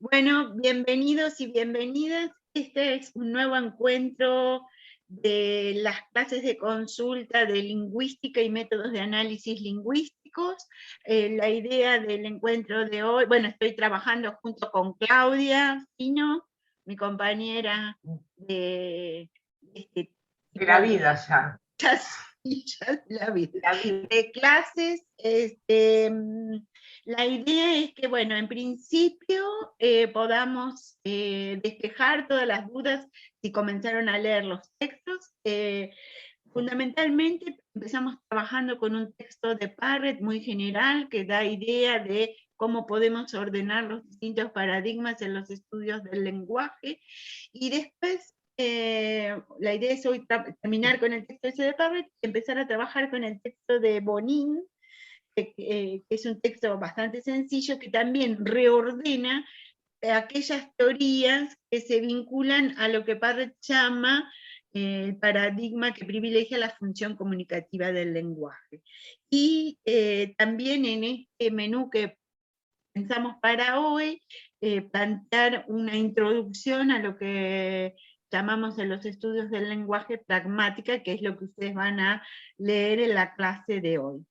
Bueno, bienvenidos y bienvenidas. Este es un nuevo encuentro de las clases de consulta de lingüística y métodos de análisis lingüísticos. La idea del encuentro de hoy, bueno, estoy trabajando junto con Claudia Fino, mi compañera de este De la tipo vida ya. de la vida La vida. de clases. La idea es que, bueno, en principio podamos despejar todas las dudas si comenzaron a leer los textos. Fundamentalmente empezamos trabajando con un texto de Parrett muy general que da idea de cómo podemos ordenar los distintos paradigmas en los estudios del lenguaje, y después la idea es hoy terminar con el texto ese de Parrett y empezar a trabajar con el texto de Bonin, que es un texto bastante sencillo que también reordena aquellas teorías que se vinculan a lo que Parrett llama el paradigma que privilegia la función comunicativa del lenguaje. Y también en este menú que pensamos para hoy, plantear una introducción a lo que llamamos en los estudios del lenguaje pragmática, que es lo que ustedes van a leer en la clase de hoy.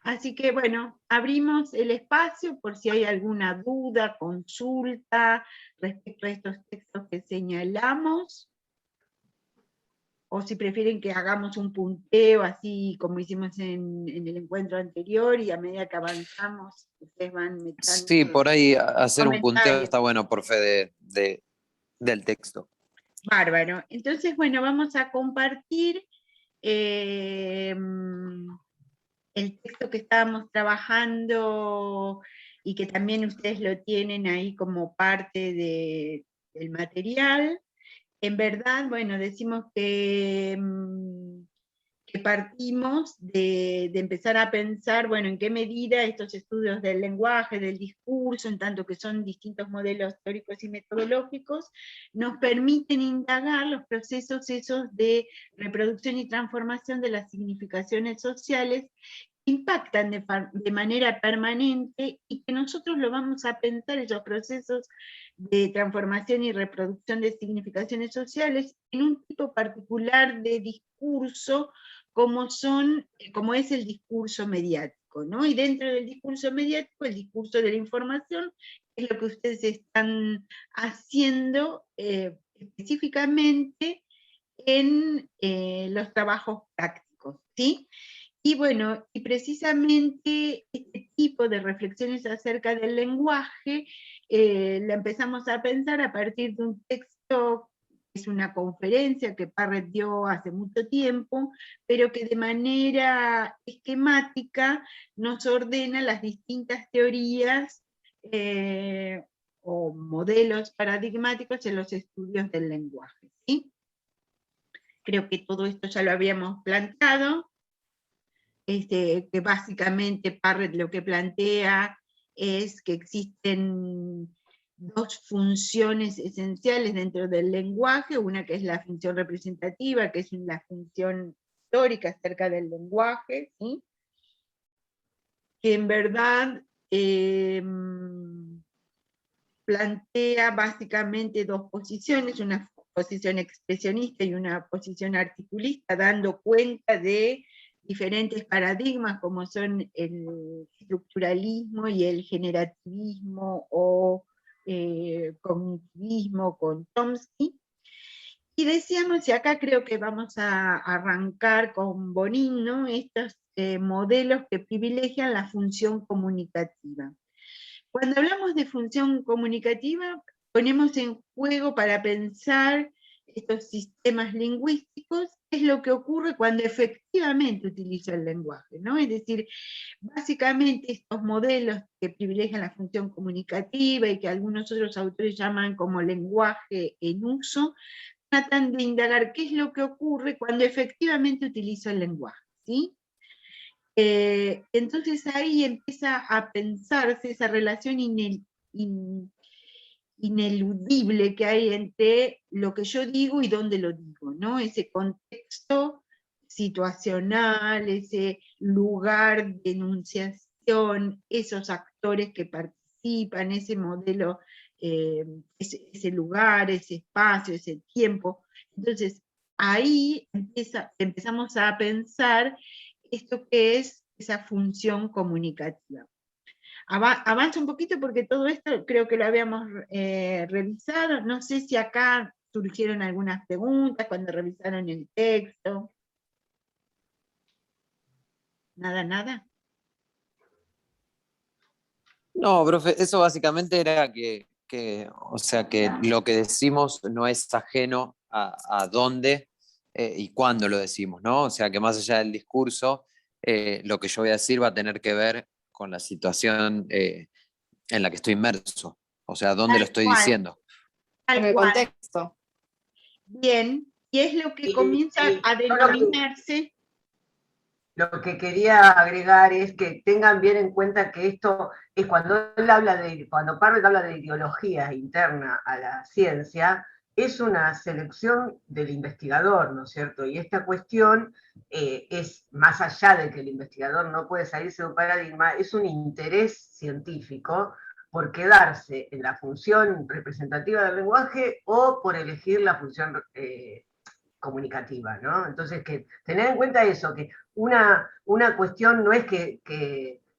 Así que bueno, abrimos el espacio por si hay alguna duda, consulta respecto a estos textos que señalamos, o si prefieren que hagamos un punteo, así como hicimos en el encuentro anterior, y a medida que avanzamos, ustedes van metiendo Sí, por ahí hacer un punteo comentarios. está bueno por fe del texto. Bárbaro. Entonces, bueno, vamos a compartir el texto que estábamos trabajando y que también ustedes lo tienen ahí como parte del material. En verdad, bueno, decimos que partimos de empezar a pensar, bueno, en qué medida estos estudios del lenguaje, del discurso, en tanto que son distintos modelos teóricos y metodológicos, nos permiten indagar los procesos esos de reproducción y transformación de las significaciones sociales, impactan de manera permanente, y que nosotros lo vamos a pensar, esos procesos de transformación y reproducción de significaciones sociales, en un tipo particular de discurso, como es el discurso mediático, ¿no? Y dentro del discurso mediático, el discurso de la información, es lo que ustedes están haciendo específicamente en los trabajos prácticos, ¿sí? Y bueno, y precisamente este tipo de reflexiones acerca del lenguaje la empezamos a pensar a partir de un texto, que es una conferencia que Parrett dio hace mucho tiempo, pero que de manera esquemática nos ordena las distintas teorías o modelos paradigmáticos en los estudios del lenguaje, ¿sí? Creo que todo esto ya lo habíamos planteado. Que básicamente Parrett lo que plantea es que existen dos funciones esenciales dentro del lenguaje, una que es la función representativa, que es la función histórica acerca del lenguaje, ¿sí? Que en verdad plantea básicamente dos posiciones, una posición expresionista y una posición articulista, dando cuenta de diferentes paradigmas como son el estructuralismo y el generativismo o cognitivismo con Chomsky. Y decíamos, y acá creo que vamos a arrancar con Bonin, ¿no? Estos modelos que privilegian la función comunicativa. Cuando hablamos de función comunicativa, ponemos en juego para pensar estos sistemas lingüísticos, qué es lo que ocurre cuando efectivamente utilizo el lenguaje, ¿no? Es decir, básicamente estos modelos que privilegian la función comunicativa y que algunos otros autores llaman como lenguaje en uso, tratan de indagar qué es lo que ocurre cuando efectivamente utilizo el lenguaje, ¿sí? Entonces ahí empieza a pensarse esa relación ineludible que hay entre lo que yo digo y dónde lo digo, ¿no? Ese contexto situacional, ese lugar de enunciación, esos actores que participan, ese modelo ese lugar, ese espacio, ese tiempo. Entonces, ahí empezamos a pensar esto que es esa función comunicativa. Avanza un poquito porque todo esto creo que lo habíamos revisado. No sé si acá surgieron algunas preguntas cuando revisaron el texto. Nada, nada. No, profe, eso básicamente era o sea, que lo que decimos no es ajeno a dónde y cuándo lo decimos, ¿no? O sea, que más allá del discurso, lo que yo voy a decir va a tener que ver con la situación en la que estoy inmerso, o sea, dónde lo Tal estoy cual, diciendo. En tal el cual. contexto. Bien, y es lo que comienza a denominarse. Lo que quería agregar es que tengan bien en cuenta que esto es cuando cuando Parrett habla de ideología interna a la ciencia, es una selección del investigador, ¿no es cierto? Y esta cuestión es más allá de que el investigador no puede salirse de un paradigma, es un interés científico por quedarse en la función representativa del lenguaje o por elegir la función comunicativa, ¿no? Entonces, que tener en cuenta eso, que una cuestión no es que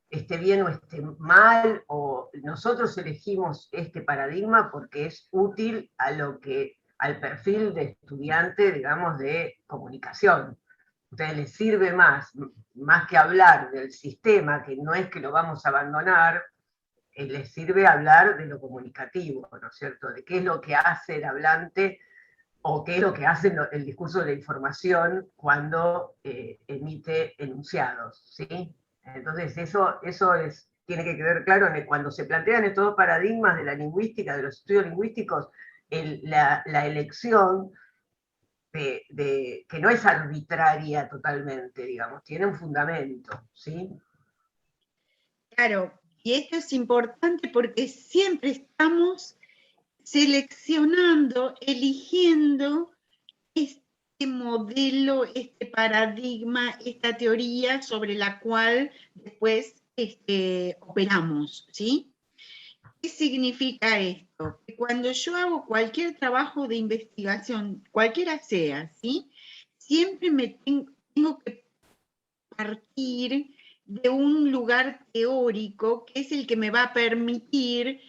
esté bien o esté mal, o nosotros elegimos este paradigma porque es útil al perfil de estudiante, digamos, de comunicación. Entonces les sirve más que hablar del sistema, que no es que lo vamos a abandonar, les sirve hablar de lo comunicativo, ¿no es cierto? De qué es lo que hace el hablante o qué es lo que hace el discurso de la información cuando emite enunciados, ¿sí? Entonces eso tiene que quedar claro cuando se plantean estos dos paradigmas de la lingüística, de los estudios lingüísticos, la elección que no es arbitraria totalmente, digamos, tiene un fundamento, ¿sí? Claro, y esto es importante porque siempre estamos seleccionando, eligiendo este modelo, este paradigma, esta teoría sobre la cual después operamos, ¿sí? ¿Qué significa esto? Que cuando yo hago cualquier trabajo de investigación, cualquiera sea, ¿sí? Siempre tengo que partir de un lugar teórico que es el que me va a permitir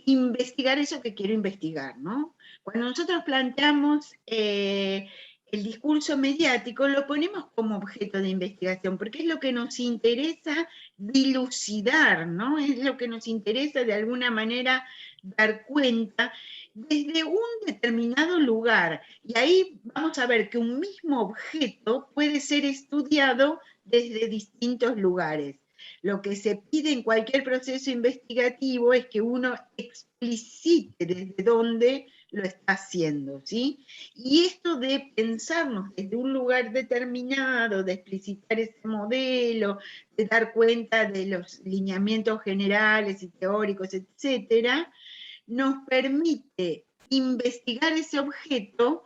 investigar eso que quiero investigar, ¿no? Cuando nosotros planteamos el discurso mediático, lo ponemos como objeto de investigación, porque es lo que nos interesa dilucidar, ¿no? Es lo que nos interesa de alguna manera dar cuenta desde un determinado lugar. Y ahí vamos a ver que un mismo objeto puede ser estudiado desde distintos lugares. Lo que se pide en cualquier proceso investigativo es que uno explicite desde dónde lo está haciendo, ¿sí? Y esto de pensarnos desde un lugar determinado, de explicitar ese modelo, de dar cuenta de los lineamientos generales y teóricos, etcétera, nos permite investigar ese objeto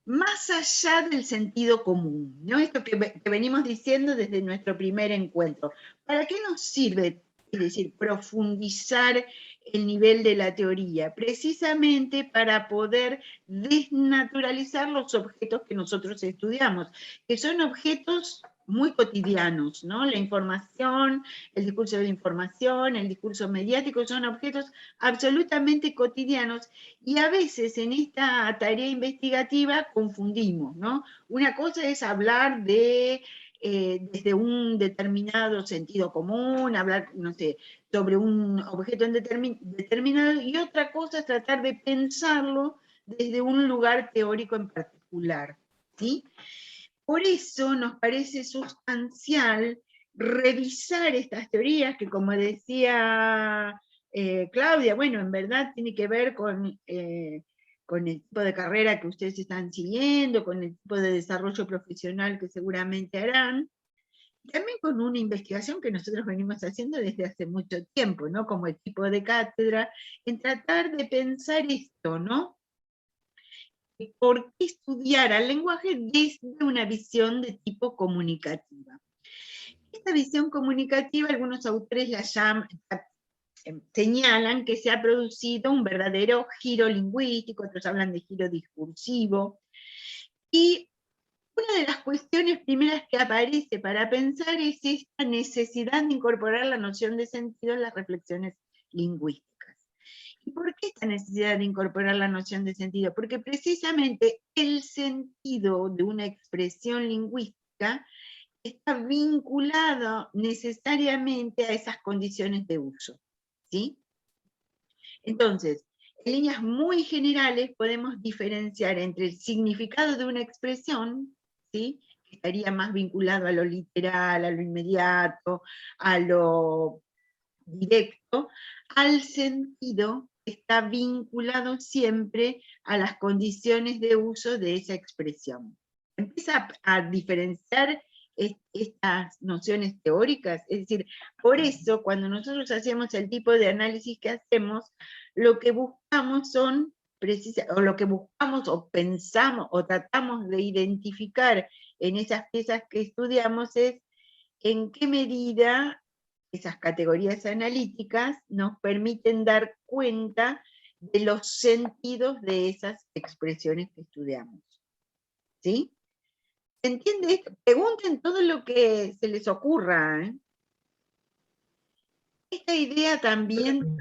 más allá del sentido común, ¿no? Esto que venimos diciendo desde nuestro primer encuentro. ¿Para qué nos sirve, es decir, profundizar el nivel de la teoría? Precisamente para poder desnaturalizar los objetos que nosotros estudiamos, que son objetos muy cotidianos, ¿no? La información, el discurso de la información, el discurso mediático, son objetos absolutamente cotidianos y a veces en esta tarea investigativa confundimos, ¿no? Una cosa es hablar desde un determinado sentido común, hablar, no sé, sobre un objeto determinado, y otra cosa es tratar de pensarlo desde un lugar teórico en particular, ¿sí? Por eso nos parece sustancial revisar estas teorías que, como decía Claudia, bueno, en verdad tiene que ver con el tipo de carrera que ustedes están siguiendo, con el tipo de desarrollo profesional que seguramente harán, también con una investigación que nosotros venimos haciendo desde hace mucho tiempo, ¿no? Como equipo de cátedra, en tratar de pensar esto, ¿no? ¿Por qué estudiar al lenguaje desde una visión de tipo comunicativa? Esta visión comunicativa, algunos autores la llaman, señalan que se ha producido un verdadero giro lingüístico, otros hablan de giro discursivo, y una de las cuestiones primeras que aparece para pensar es esta necesidad de incorporar la noción de sentido en las reflexiones lingüísticas. ¿Y por qué esta necesidad de incorporar la noción de sentido? Porque precisamente el sentido de una expresión lingüística está vinculado necesariamente a esas condiciones de uso, ¿sí? Entonces, en líneas muy generales podemos diferenciar entre el significado de una expresión, ¿sí?, que estaría más vinculado a lo literal, a lo inmediato, a lo directo, al sentido que está vinculado siempre a las condiciones de uso de esa expresión. Empieza a diferenciar estas nociones teóricas, es decir, por eso cuando nosotros hacemos el tipo de análisis que hacemos, lo que buscamos son, o lo que buscamos o pensamos o tratamos de identificar en esas piezas que estudiamos es en qué medida esas categorías analíticas nos permiten dar cuenta de los sentidos de esas expresiones que estudiamos. ¿Sí? ¿Se entiende esto? Pregunten todo lo que se les ocurra, ¿eh? Esta idea también...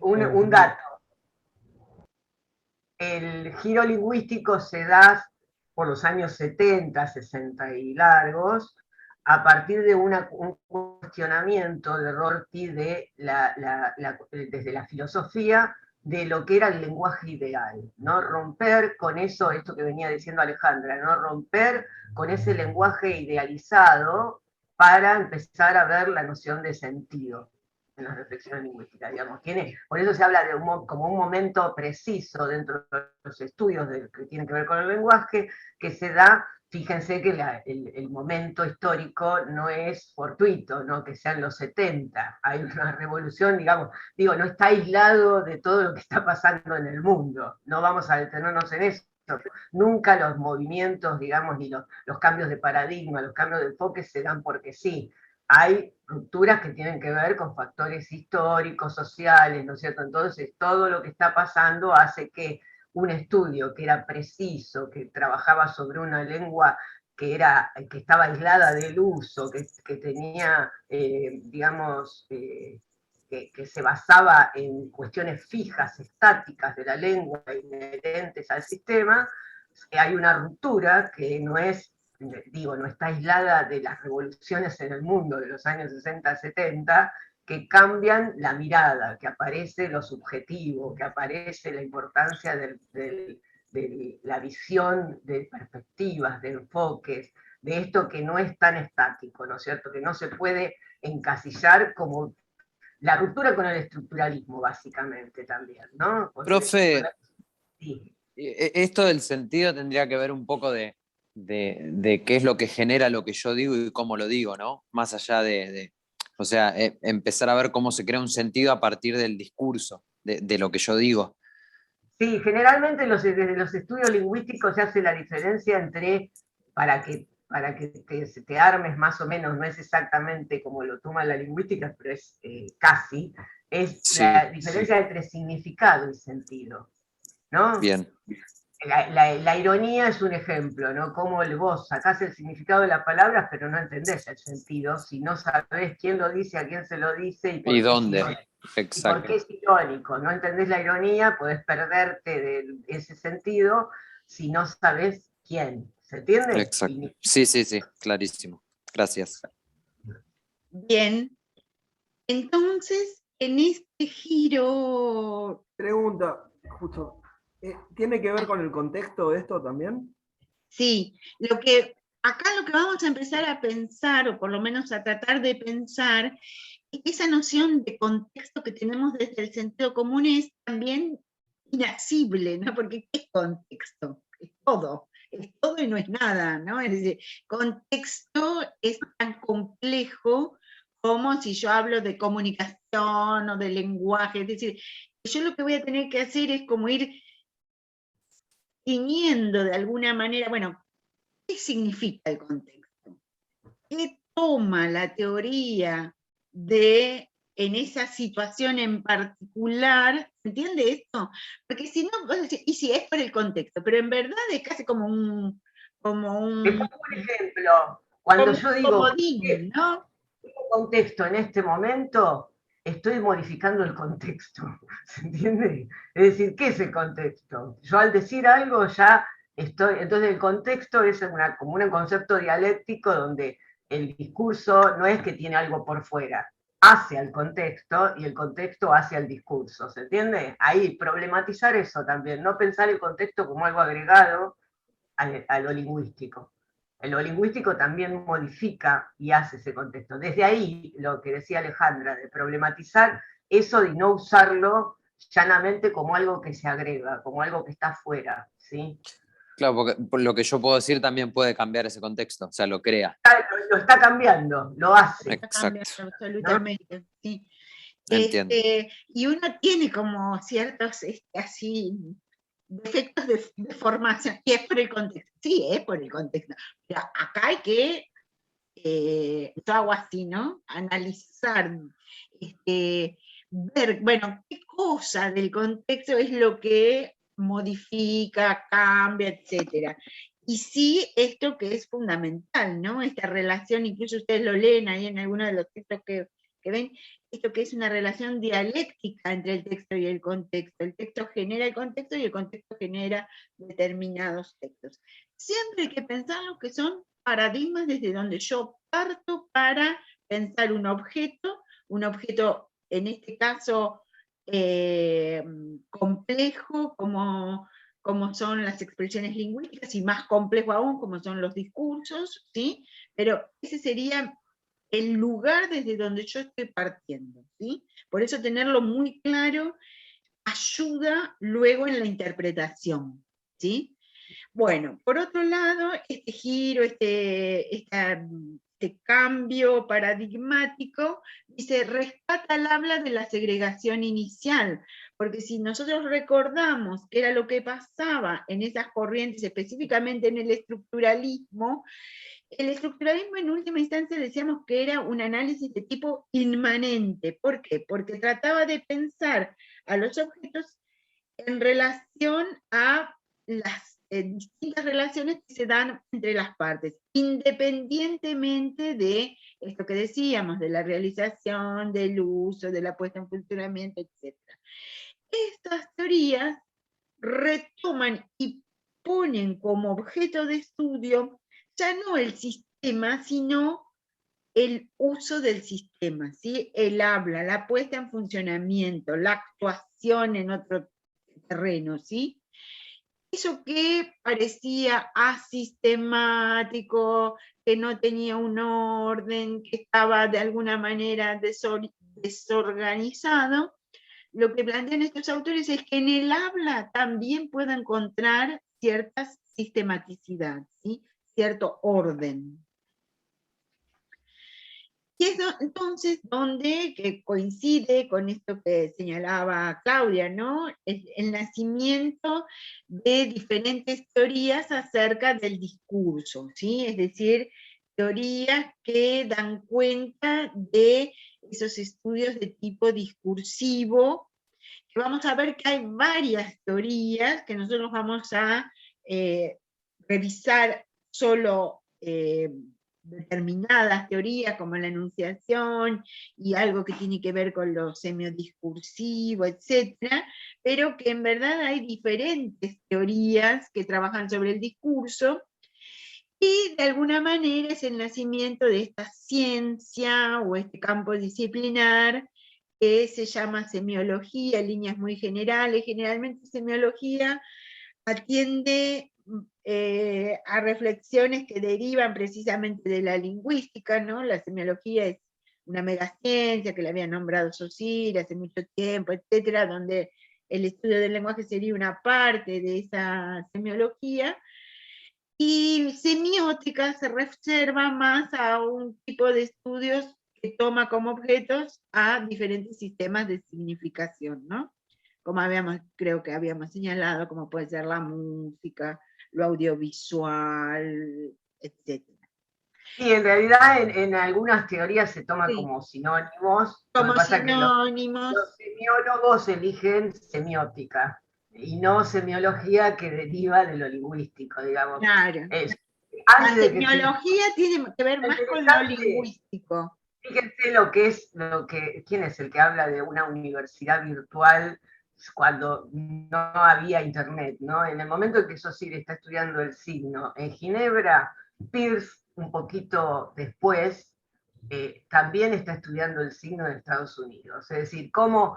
Un dato. El giro lingüístico se da por los años 70, 60 y largos, a partir de un cuestionamiento de Rorty desde la filosofía de lo que era el lenguaje ideal, ¿no? Romper con eso, esto que venía diciendo Alejandra, ¿no? Romper con ese lenguaje idealizado para empezar a ver la noción de sentido en las reflexiones lingüísticas, digamos. Por eso se habla de como un momento preciso dentro de los estudios que tienen que ver con el lenguaje, que se da. Fíjense que el momento histórico no es fortuito, ¿no? Que sean los 70, hay una revolución, digamos, no está aislado de todo lo que está pasando en el mundo, no vamos a detenernos en eso. Nunca los movimientos, digamos, ni los cambios de paradigma, los cambios de enfoque se dan porque sí. Hay rupturas que tienen que ver con factores históricos, sociales, ¿no es cierto? Entonces, todo lo que está pasando hace que un estudio que era preciso, que trabajaba sobre una lengua que estaba aislada del uso, que tenía, digamos, que se basaba en cuestiones fijas, estáticas de la lengua, inherentes al sistema, hay una ruptura que no está aislada de las revoluciones en el mundo de los años 60, 70, que cambian la mirada, que aparece lo subjetivo, que aparece la importancia de la visión de perspectivas, de enfoques, de esto que no es tan estático, ¿no es cierto? Que no se puede encasillar como la ruptura con el estructuralismo, básicamente, también, ¿no? Profe, sí. Esto del sentido tendría que ver un poco de qué es lo que genera lo que yo digo y cómo lo digo, ¿no? Más allá o sea, empezar a ver cómo se crea un sentido a partir del discurso, de lo que yo digo. Sí, generalmente desde los estudios lingüísticos se hace la diferencia entre, para que te armes más o menos, no es exactamente como lo toma la lingüística, pero es casi, es Sí, la diferencia entre significado y sentido, ¿no? Bien. La ironía es un ejemplo, ¿no? Cómo vos sacás el significado de las palabras, pero no entendés el sentido, si no sabés quién lo dice, a quién se lo dice y dónde. Exacto. Y por qué es irónico. No entendés la ironía, podés perderte de ese sentido si no sabés quién. ¿Se entiende? Exacto. Sí, clarísimo. Gracias. Bien. Entonces, en este giro... Pregunta, justo. ¿Tiene que ver con el contexto de esto también? Sí, acá lo que vamos a empezar a pensar, o por lo menos a tratar de pensar, es que esa noción de contexto que tenemos desde el sentido común es también inasible, ¿no? Porque ¿qué es contexto? Es todo y no es nada, ¿no? Es decir, contexto es tan complejo como si yo hablo de comunicación o de lenguaje, es decir, yo lo que voy a tener que hacer es como ir ciñendo de alguna manera, bueno, ¿qué significa el contexto? ¿Qué toma la teoría de en esa situación en particular, ¿se entiende esto? Porque si no, vos decís, y si es por el contexto, pero en verdad es casi como un Te pongo un ejemplo. Cuando yo digo, comodín, ¿no? contexto en este momento, estoy modificando el contexto, ¿se entiende? Es decir, ¿qué es el contexto? Yo al decir algo ya estoy, entonces el contexto es como un concepto dialéctico donde el discurso no es que tiene algo por fuera, hace al contexto y el contexto hace al discurso, ¿se entiende? Ahí problematizar eso también, no pensar el contexto como algo agregado a lo lingüístico. Lo lingüístico también modifica y hace ese contexto. Desde ahí, lo que decía Alejandra, de problematizar eso y no usarlo llanamente como algo que se agrega, como algo que está fuera, ¿sí? Claro, porque por lo que yo puedo decir también puede cambiar ese contexto, o sea, lo crea. Lo está cambiando, lo hace. Está cambiando Exacto, absolutamente, ¿sí? entiendo. Y uno tiene como ciertos así defectos de formación, y es por el contexto, sí, es por el contexto, pero acá hay que, yo hago así, ¿no? Analizar, ver, bueno, qué cosa del contexto es lo que modifica, cambia, etcétera. Y sí, esto que es fundamental, ¿no? Esta relación, incluso ustedes lo leen ahí en alguno de los textos que ven, esto que es una relación dialéctica entre el texto y el contexto. El texto genera el contexto y el contexto genera determinados textos. Siempre hay que pensar lo que son paradigmas desde donde yo parto para pensar un objeto en este caso complejo como son las expresiones lingüísticas y más complejo aún como son los discursos, ¿sí? Pero ese sería el lugar desde donde yo estoy partiendo, ¿sí? Por eso tenerlo muy claro ayuda luego en la interpretación, ¿sí? Bueno, por otro lado, este giro, este cambio paradigmático, dice, rescata el habla de la segregación inicial, porque si nosotros recordamos qué era lo que pasaba en esas corrientes, específicamente en el estructuralismo en última instancia decíamos que era un análisis de tipo inmanente. ¿Por qué? Porque trataba de pensar a los objetos en relación a las distintas relaciones que se dan entre las partes, independientemente de esto que decíamos, de la realización, del uso, de la puesta en funcionamiento, etc. Estas teorías retoman y ponen como objeto de estudio ya no el sistema, sino el uso del sistema, ¿sí? El habla, la puesta en funcionamiento, la actuación en otro terreno, ¿sí? Eso que parecía asistemático, que no tenía un orden, que estaba de alguna manera desorganizado, lo que plantean estos autores es que en el habla también puedo encontrar cierta sistematicidad, ¿sí? Cierto orden. Y es entonces donde que coincide con esto que señalaba Claudia, ¿no? El nacimiento de diferentes teorías acerca del discurso, ¿sí? Es decir, teorías que dan cuenta de esos estudios de tipo discursivo, que vamos a ver que hay varias teorías que nosotros vamos a revisar solo determinadas teorías como la enunciación y algo que tiene que ver con lo semiodiscursivo, etcétera, pero que en verdad hay diferentes teorías que trabajan sobre el discurso y de alguna manera es el nacimiento de esta ciencia o este campo disciplinar que se llama semiología, en líneas muy generales. Generalmente semiología atiende a reflexiones que derivan precisamente de la lingüística, ¿no? La semiología es una megaciencia que la había nombrado Saussure hace mucho tiempo, etcétera, donde el estudio del lenguaje sería una parte de esa semiología, y semiótica se reserva más a un tipo de estudios que toma como objetos a diferentes sistemas de significación, ¿no? Como creo que habíamos señalado, como puede ser la música, lo audiovisual, etc. Sí, en realidad en algunas teorías se toma Sí, como sinónimos, lo que como pasa es que sinónimos, los semiólogos eligen semiótica y no semiología que deriva de lo lingüístico, digamos. claro. Es, La antes de que se... semiología tiene que ver Lo más con lo interesante, lingüístico. fíjense quién es el que habla de una universidad virtual cuando no había internet, ¿no? En el momento en que Saussure está estudiando el signo en Ginebra, Peirce, un poquito después, también está estudiando el signo en Estados Unidos. Es decir, cómo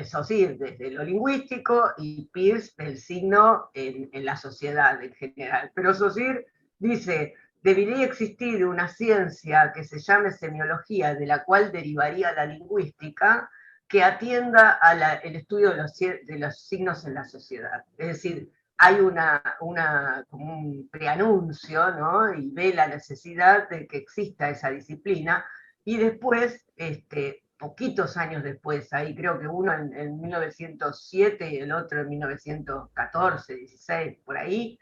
Saussure desde lo lingüístico y Peirce del signo en la sociedad en general. Pero Saussure dice, debería existir una ciencia que se llame semiología, de la cual derivaría la lingüística, que atienda al estudio de los signos en la sociedad. Es decir, hay como un preanuncio, ¿no? Y ve la necesidad de que exista esa disciplina, y después, poquitos años después, ahí creo que uno en 1907 y el otro en 1914, 16, por ahí,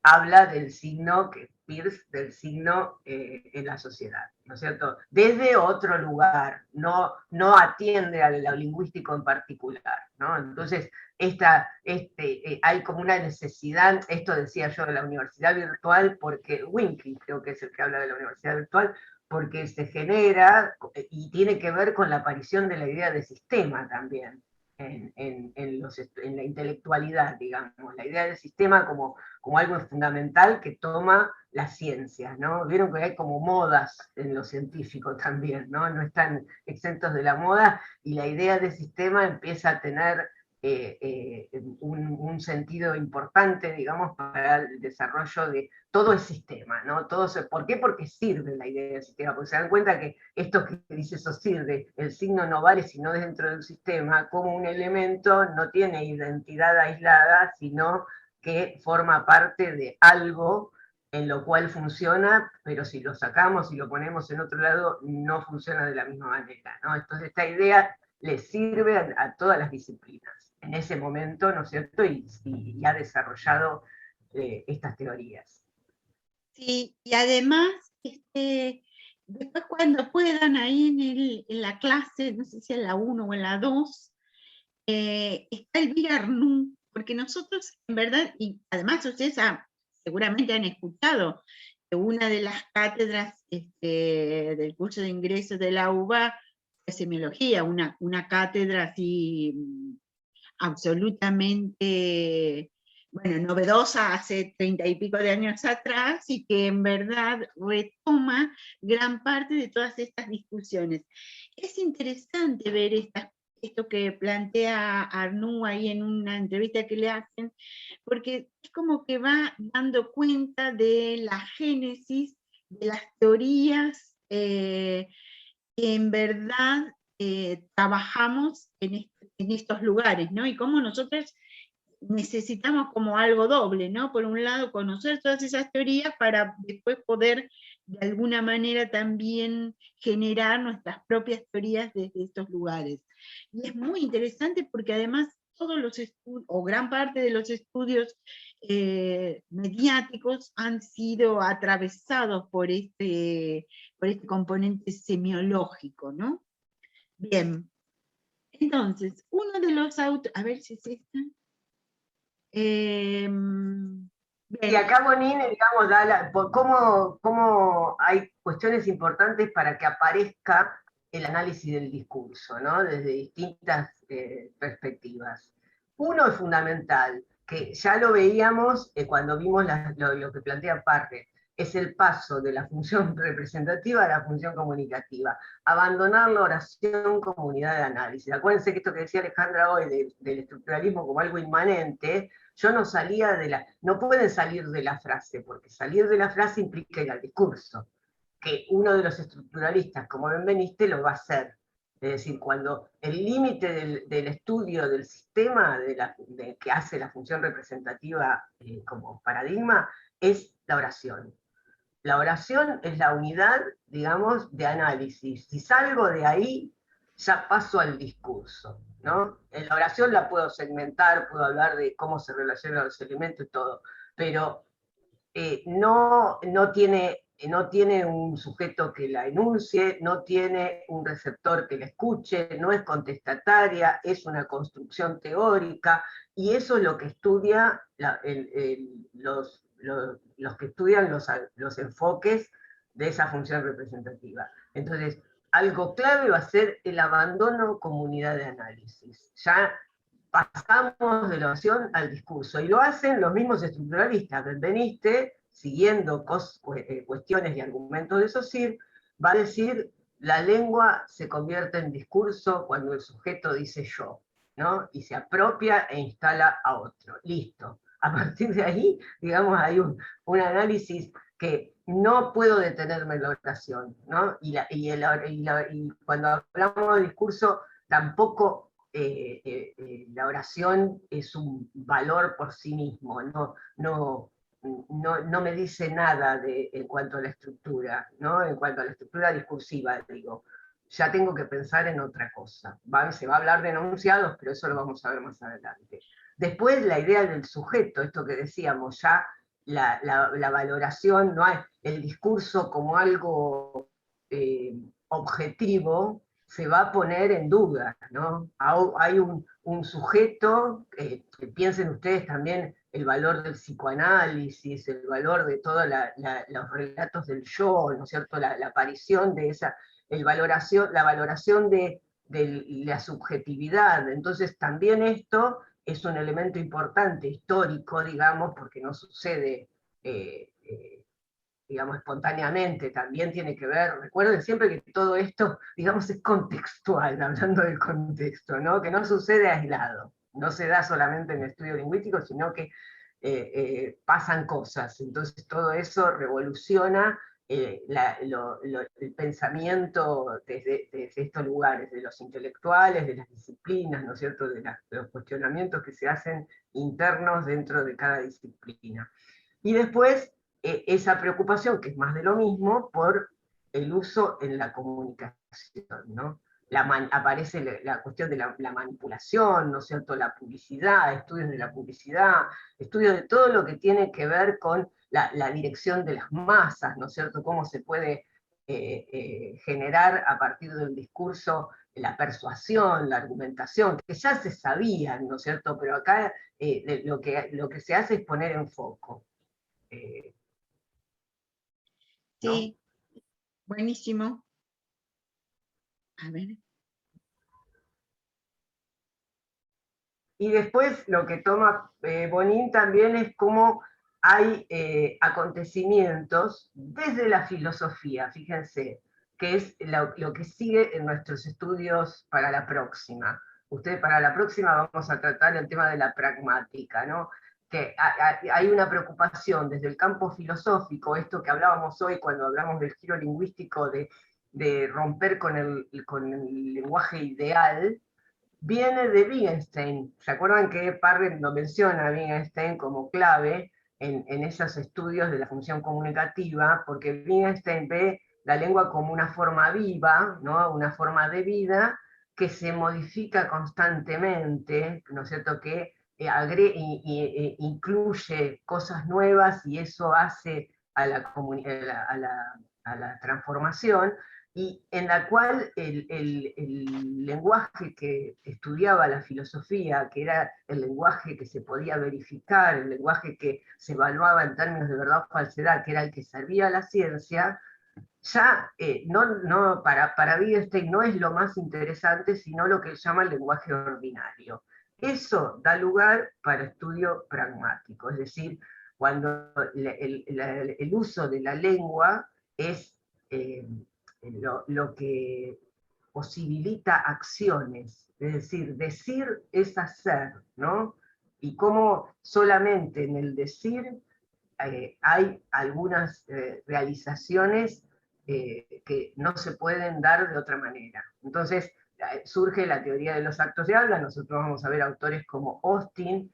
habla del signo, que Peirce, del signo en la sociedad, ¿no es cierto? Desde otro lugar, no atiende a lo lingüístico en particular, ¿no? Entonces, hay como una necesidad, esto decía yo de la universidad virtual, porque Winkley creo que es el que habla de la universidad virtual, porque se genera y tiene que ver con la aparición de la idea de sistema también. En la intelectualidad, digamos, la idea del sistema como algo fundamental que toma las ciencias, ¿no? Vieron que hay como modas en lo científico también, ¿no? No están exentos de la moda, y la idea de sistema empieza a tener un sentido importante, digamos, para el desarrollo de todo el sistema, ¿no? ¿Por qué? Porque sirve la idea del sistema, porque se dan cuenta que esto que dice eso sirve, el signo no vale sino dentro del sistema, como un elemento no tiene identidad aislada, sino que forma parte de algo en lo cual funciona, pero si lo sacamos y lo ponemos en otro lado, no funciona de la misma manera, ¿no? Entonces esta idea le sirve a todas las disciplinas en ese momento, ¿no es cierto? Y ha desarrollado estas teorías. Sí, y además, después cuando puedan ahí en la clase, no sé si en la 1 o en la 2, está Elvira Arnú, porque nosotros, en verdad, y además ustedes seguramente han escuchado que una de las cátedras del curso de ingreso de la UBA es semiología, una cátedra así absolutamente, bueno, novedosa hace 30 y pico de años atrás, y que en verdad retoma gran parte de todas estas discusiones. Es interesante ver esto que plantea Arnoux ahí en una entrevista que le hacen, porque es como que va dando cuenta de la génesis de las teorías que en verdad trabajamos en estos lugares, ¿no? Y cómo nosotros necesitamos como algo doble, ¿no? Por un lado, conocer todas esas teorías para después poder de alguna manera también generar nuestras propias teorías desde estos lugares. Y es muy interesante porque además todos los estudios, o gran parte de los estudios mediáticos han sido atravesados por este componente semiológico, ¿no? Bien, entonces, uno de los autores, a ver si es esta. Y Bien, acá Bonín, digamos, cómo hay cuestiones importantes para que aparezca el análisis del discurso, ¿no? Desde distintas perspectivas. Uno es fundamental, que ya lo veíamos cuando vimos lo que plantea Parre, es el paso de la función representativa a la función comunicativa. Abandonar la oración como unidad de análisis. Acuérdense que esto que decía Alejandra hoy del estructuralismo como algo inmanente, yo no pueden salir de la frase, porque salir de la frase implica ir al discurso, que uno de los estructuralistas, como Benveniste, lo va a hacer. Es decir, cuando el límite del estudio del sistema que hace la función representativa como paradigma es la oración. La oración es la unidad, digamos, de análisis. Si salgo de ahí, ya paso al discurso, ¿no? En la oración la puedo segmentar, puedo hablar de cómo se relacionan los elementos y todo, pero no tiene no tiene un sujeto que la enuncie, no tiene un receptor que la escuche, no es contestataria, es una construcción teórica, y eso es lo que estudia los que estudian los enfoques de esa función representativa. Entonces, algo clave va a ser el abandono comunidad de análisis. Ya pasamos de la oración al discurso, y lo hacen los mismos estructuralistas. Benveniste, siguiendo cuestiones y argumentos de Saussure, va a decir, la lengua se convierte en discurso cuando el sujeto dice yo, ¿no? Y se apropia e instala a otro. Listo. A partir de ahí, digamos, hay un análisis que no puedo detenerme en la oración, ¿no? Y cuando hablamos de discurso, tampoco la oración es un valor por sí mismo, no me dice nada en cuanto a la estructura, ¿no? En cuanto a la estructura discursiva, digo, ya tengo que pensar en otra cosa. Se va a hablar de enunciados, pero eso lo vamos a ver más adelante. Después la idea del sujeto, esto que decíamos, ya la valoración, no hay el discurso como algo objetivo, se va a poner en duda, ¿no? Hay un sujeto, piensen ustedes también el valor del psicoanálisis, el valor de todos los relatos del yo, ¿no es cierto? La aparición de esa, la valoración de la subjetividad. Entonces también esto es un elemento importante, histórico, digamos, porque no sucede digamos, espontáneamente, también tiene que ver, recuerden siempre que todo esto, digamos, es contextual, hablando del contexto, ¿no? Que no sucede aislado, no se da solamente en el estudio lingüístico, sino que pasan cosas, entonces todo eso revoluciona el pensamiento desde estos lugares, de los intelectuales, de las disciplinas, ¿no es cierto?, de los cuestionamientos que se hacen internos dentro de cada disciplina. Y después, esa preocupación, que es más de lo mismo, por el uso en la comunicación, ¿no? Aparece la cuestión de la manipulación, ¿no es cierto?, la publicidad, estudios de la publicidad, estudios de todo lo que tiene que ver con la dirección de las masas, ¿no es cierto?, cómo se puede generar a partir del discurso la persuasión, la argumentación, que ya se sabían, ¿no es cierto?, pero acá lo que se hace es poner en foco. Sí, ¿no? Buenísimo. A ver. Y después lo que toma Bonin también es cómo hay acontecimientos desde la filosofía, fíjense, que es lo que sigue en nuestros estudios para la próxima. Ustedes para la próxima vamos a tratar el tema de la pragmática, ¿no? Que hay una preocupación desde el campo filosófico, esto que hablábamos hoy cuando hablamos del giro lingüístico, de romper con el lenguaje ideal, viene de Wittgenstein. ¿Se acuerdan que Parret lo menciona a Wittgenstein como clave en esos estudios de la función comunicativa? Porque Wittgenstein ve la lengua como una forma viva, ¿no? Una forma de vida que se modifica constantemente, ¿no es cierto?, que incluye cosas nuevas, y eso hace a la transformación, y en la cual el lenguaje que estudiaba la filosofía, que era el lenguaje que se podía verificar, el lenguaje que se evaluaba en términos de verdad o falsedad, que era el que servía a la ciencia, ya para Wittgenstein no es lo más interesante, sino lo que él llama el lenguaje ordinario. Eso da lugar para estudio pragmático, es decir, cuando el uso de la lengua es lo que posibilita acciones, es decir es hacer, ¿no? Y cómo solamente en el decir hay algunas realizaciones que no se pueden dar de otra manera. Entonces surge la teoría de los actos de habla, nosotros vamos a ver autores como Austin,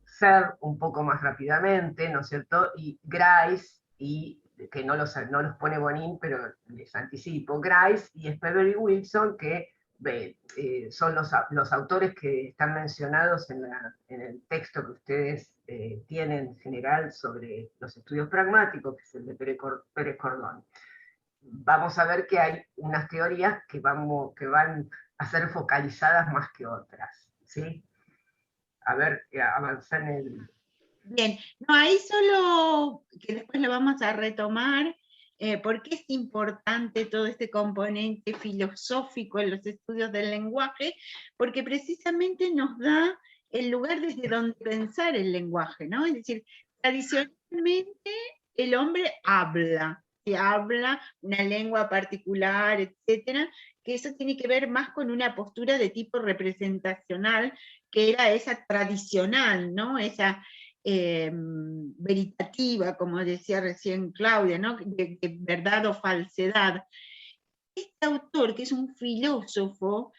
Searle un poco más rápidamente, ¿no es cierto?, y Grice, y que no los pone Bonin, pero les anticipo, Grice y Speveri Wilson, que son los autores que están mencionados en el texto que ustedes tienen en general sobre los estudios pragmáticos, que es el de Pérez Cordón. Vamos a ver que hay unas teorías que van a ser focalizadas más que otras, ¿sí? A ver, avanzar en el... Bien, no, ahí solo, que después lo vamos a retomar, porque es importante todo este componente filosófico en los estudios del lenguaje, porque precisamente nos da el lugar desde donde pensar el lenguaje, ¿no? Es decir, tradicionalmente el hombre habla, se habla una lengua particular, etcétera, que eso tiene que ver más con una postura de tipo representacional, que era esa tradicional, ¿no? Esa veritativa, como decía recién Claudia, ¿no? de verdad o falsedad. Este autor, que es un filósofo,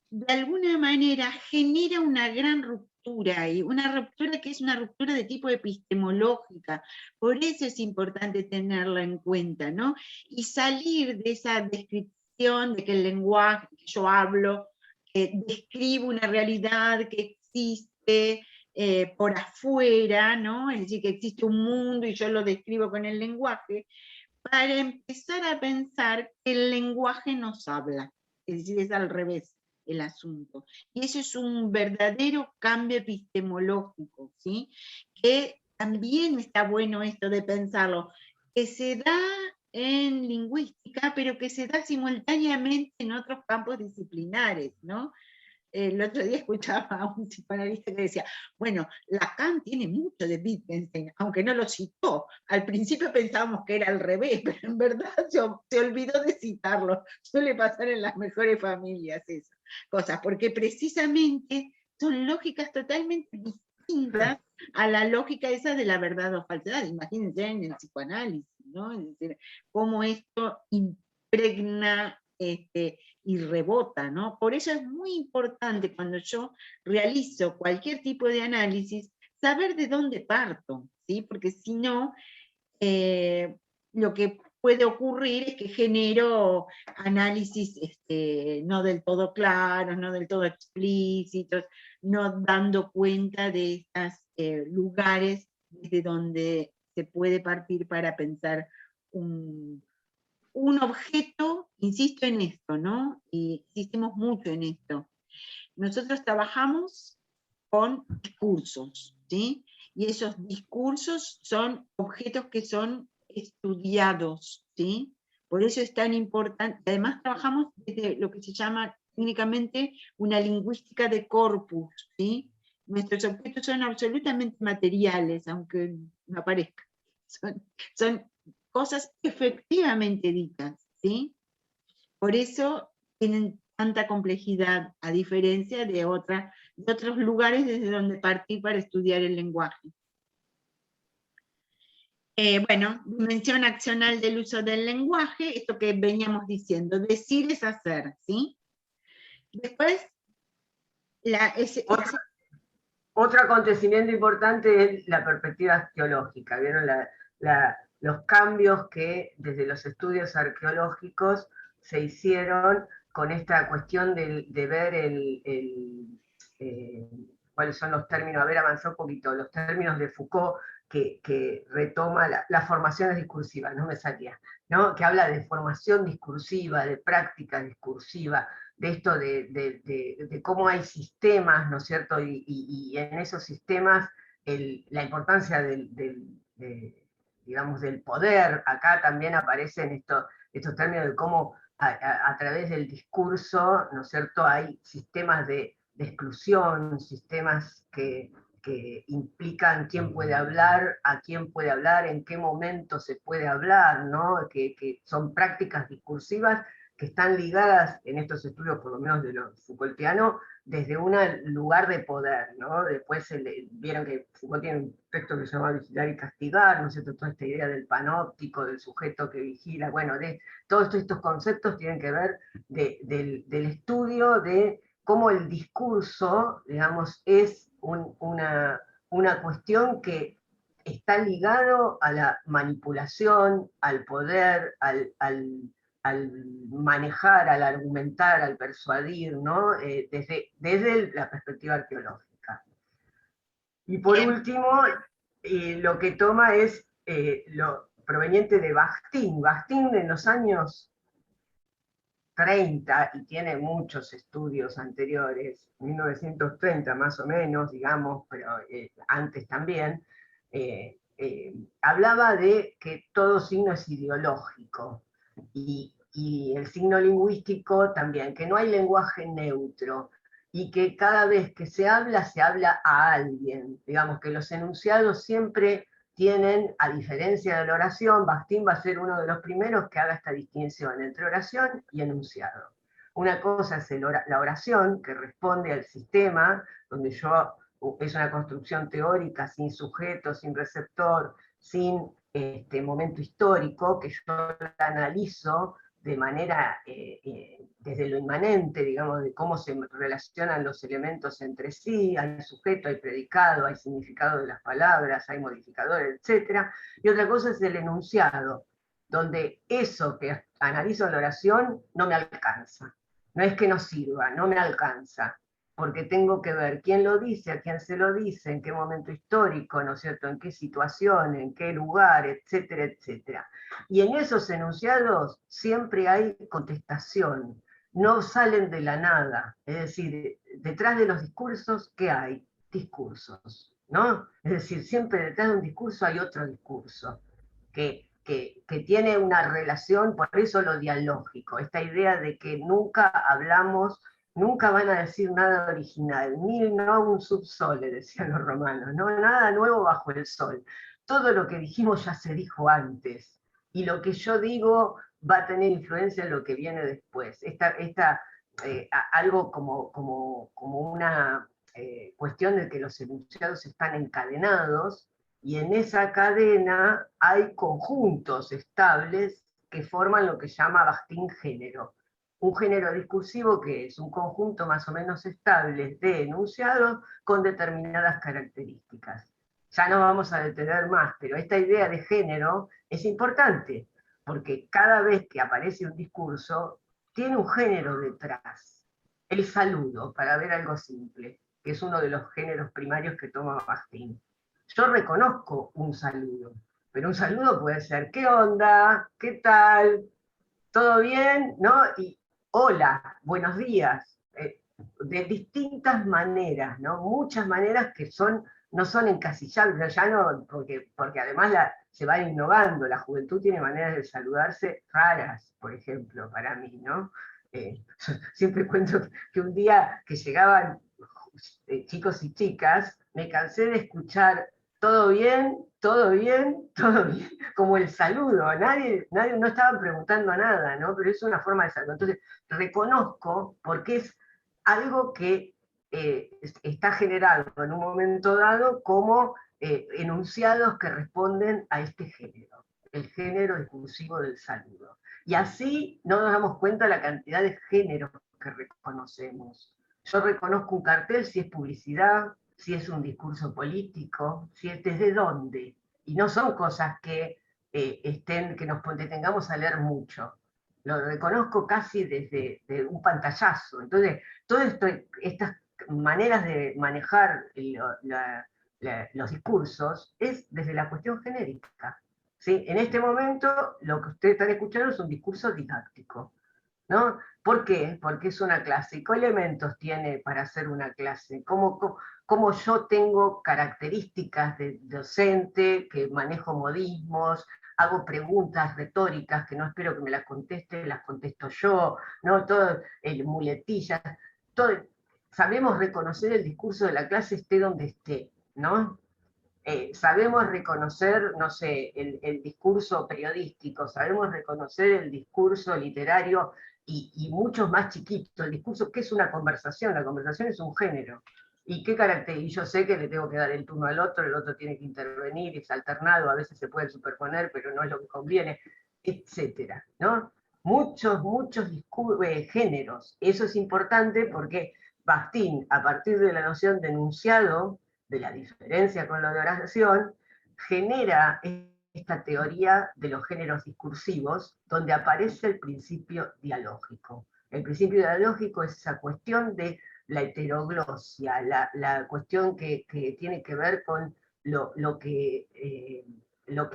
de alguna manera genera una gran ruptura, y una ruptura que es una ruptura de tipo epistemológica. Por eso es importante tenerla en cuenta, ¿no? Y salir de esa descripción de que el lenguaje, que yo hablo, que describe una realidad que existe, por afuera, ¿no? Es decir, que existe un mundo y yo lo describo con el lenguaje, para empezar a pensar que el lenguaje nos habla. Es decir, es al revés el asunto. Y eso es un verdadero cambio epistemológico, ¿sí? Que también está bueno esto de pensarlo, que se da en lingüística, pero que se da simultáneamente en otros campos disciplinares, ¿no? El otro día escuchaba a un psicoanalista que decía, bueno, Lacan tiene mucho de Wittgenstein, aunque no lo citó. Al principio pensábamos que era al revés, pero en verdad se olvidó de citarlo. Suele pasar en las mejores familias esas cosas, porque precisamente son lógicas totalmente distintas a la lógica esa de la verdad o falsedad. Imagínense en el psicoanálisis, ¿no? Es decir, cómo esto impregna y rebota, ¿no? Por eso es muy importante cuando yo realizo cualquier tipo de análisis, saber de dónde parto, ¿sí? Porque si no, lo que puede ocurrir es que genero análisis no del todo claros, no del todo explícitos, no dando cuenta de estos lugares desde donde se puede partir para pensar un objeto, insisto en esto, ¿no? Y insistimos mucho en esto. Nosotros trabajamos con discursos, ¿sí? Y esos discursos son objetos que son estudiados, ¿sí? Por eso es tan importante. Además trabajamos desde lo que se llama técnicamente una lingüística de corpus, ¿sí? Nuestros objetos son absolutamente materiales, aunque no parezca. Son cosas efectivamente ditas, ¿sí? Por eso tienen tanta complejidad, a diferencia de otros lugares desde donde partir para estudiar el lenguaje. Bueno, dimensión accional del uso del lenguaje, esto que veníamos diciendo, decir es hacer, ¿sí? Después, otro acontecimiento importante es la perspectiva teológica. ¿Vieron los cambios que desde los estudios arqueológicos se hicieron con esta cuestión de ver cuáles son los términos? A ver, avanzó un poquito, los términos de Foucault que retoma las formaciones discursivas, no me salía, ¿no? Que habla de formación discursiva, de práctica discursiva, de esto de cómo hay sistemas, ¿no es cierto? Y en esos sistemas la importancia digamos, del poder. Acá también aparecen estos términos de cómo a través del discurso, ¿no es cierto?, hay sistemas de exclusión, sistemas que implican quién puede hablar, a quién puede hablar, en qué momento se puede hablar, ¿no? Que son prácticas discursivas que están ligadas en estos estudios, por lo menos de los Foucaultianos, desde un lugar de poder, ¿no? Después vieron que Foucault tiene un texto que se llama Vigilar y Castigar, ¿no es cierto? Toda esta idea del panóptico, del sujeto que vigila, bueno, de todos estos conceptos tienen que ver del estudio de cómo el discurso, digamos, es una cuestión que está ligado a la manipulación, al poder, al manejar, al argumentar, al persuadir, ¿no? Desde la perspectiva arqueológica. Y por último, lo que toma es lo proveniente de Bakhtin. Bakhtin en los años 30, y tiene muchos estudios anteriores, 1930 más o menos, digamos, pero antes también, hablaba de que todo signo es ideológico, y el signo lingüístico también, que no hay lenguaje neutro, y que cada vez que se habla a alguien, digamos que los enunciados siempre tienen, a diferencia de la oración, Bakhtin va a ser uno de los primeros que haga esta distinción entre oración y enunciado. Una cosa es la oración, que responde al sistema, donde es una construcción teórica sin sujeto, sin receptor, sin momento histórico, que yo la analizo de manera, desde lo inmanente, digamos, de cómo se relacionan los elementos entre sí, hay sujeto, hay predicado, hay significado de las palabras, hay modificadores, etc. Y otra cosa es el enunciado, donde eso que analizo en la oración no me alcanza. No es que no sirva, no me alcanza, porque tengo que ver quién lo dice, a quién se lo dice, en qué momento histórico, ¿no es cierto?, en qué situación, en qué lugar, etcétera, etcétera. Y en esos enunciados siempre hay contestación, no salen de la nada, es decir, detrás de los discursos, ¿qué hay? Discursos, ¿no? Es decir, siempre detrás de un discurso hay otro discurso, que tiene una relación, por eso lo dialógico, esta idea de que nunca hablamos, nunca van a decir nada original, ni no un subsole, decían los romanos, ¿no? Nada nuevo bajo el sol. Todo lo que dijimos ya se dijo antes, y lo que yo digo va a tener influencia en lo que viene después. Algo como una cuestión de que los enunciados están encadenados, y en esa cadena hay conjuntos estables que forman lo que llama Bakhtin género. Un género discursivo que es un conjunto más o menos estable de enunciados con determinadas características. Ya no vamos a detener más, pero esta idea de género es importante, porque cada vez que aparece un discurso, tiene un género detrás. El saludo, para ver algo simple, que es uno de los géneros primarios que toma Bakhtin. Yo reconozco un saludo, pero un saludo puede ser, ¿qué onda? ¿Qué tal? ¿Todo bien? ¿No? Y hola, buenos días. De distintas maneras, ¿no? Muchas maneras que no son encasillables, ya no, porque además se va innovando, la juventud tiene maneras de saludarse raras, por ejemplo, para mí, ¿no? Siempre cuento que un día que llegaban chicos y chicas, me cansé de escuchar todo bien, todo bien, todo bien, como el saludo, nadie no estaban preguntando nada, ¿no? Pero es una forma de saludar. Entonces, reconozco, porque es algo que está generado en un momento dado como enunciados que responden a este género, el género discursivo del saludo. Y así no nos damos cuenta de la cantidad de géneros que reconocemos. Yo reconozco un cartel si es publicidad, si es un discurso político, si es desde dónde. Y no son cosas que que nos detengamos a leer mucho. Lo reconozco casi desde un pantallazo. Entonces, todas estas maneras de manejar los discursos es desde la cuestión genérica. ¿Sí? En este momento, lo que ustedes están escuchando es un discurso didáctico, ¿no? ¿Por qué? Porque es una clase. ¿Y qué elementos tiene para hacer una clase? ¿Cómo yo tengo características de docente, que manejo modismos, hago preguntas retóricas que no espero que me las conteste, las contesto yo, ¿no? Todo, muletillas, todo. Sabemos reconocer el discurso de la clase esté donde esté, ¿no? Sabemos reconocer, no sé, el discurso periodístico, sabemos reconocer el discurso literario y muchos más chiquitos, el discurso, ¿qué es una conversación? La conversación es un género. ¿Y qué carácter? Y yo sé que le tengo que dar el turno al otro, el otro tiene que intervenir, es alternado, a veces se puede superponer, pero no es lo que conviene, etcétera, ¿no? Muchos géneros. Eso es importante porque Bakhtin, a partir de la noción de enunciado, de la diferencia con la de oración, genera esta teoría de los géneros discursivos, donde aparece el principio dialógico. El principio dialógico es esa cuestión de la heteroglosia, la cuestión que tiene que ver con lo que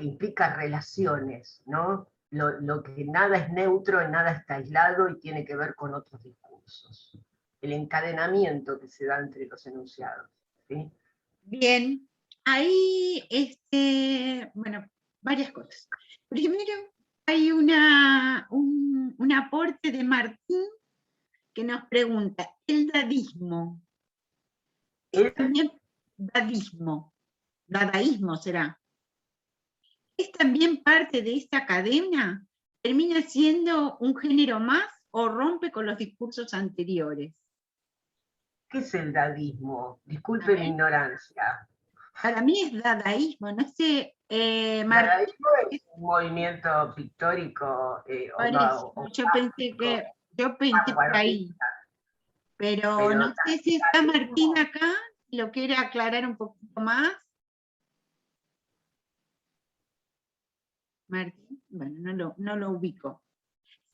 implica relaciones, ¿no? Lo que nada es neutro, nada está aislado y tiene que ver con otros discursos. El encadenamiento que se da entre los enunciados, ¿sí? Bien, ahí, bueno, varias cosas. Primero, hay un aporte de Martín que nos pregunta, ¿el dadismo es también dadaísmo será? ¿Es también parte de esta cadena? ¿Termina siendo un género más o rompe con los discursos anteriores? ¿Qué es el dadismo? Disculpe mi ignorancia. Para mí es dadaísmo, no sé, El Martín. dadaísmo es un movimiento pictórico Yo pensé por ahí, pero no sé si está Martín acá, lo quiere aclarar un poquito más. Martín, bueno, no lo ubico.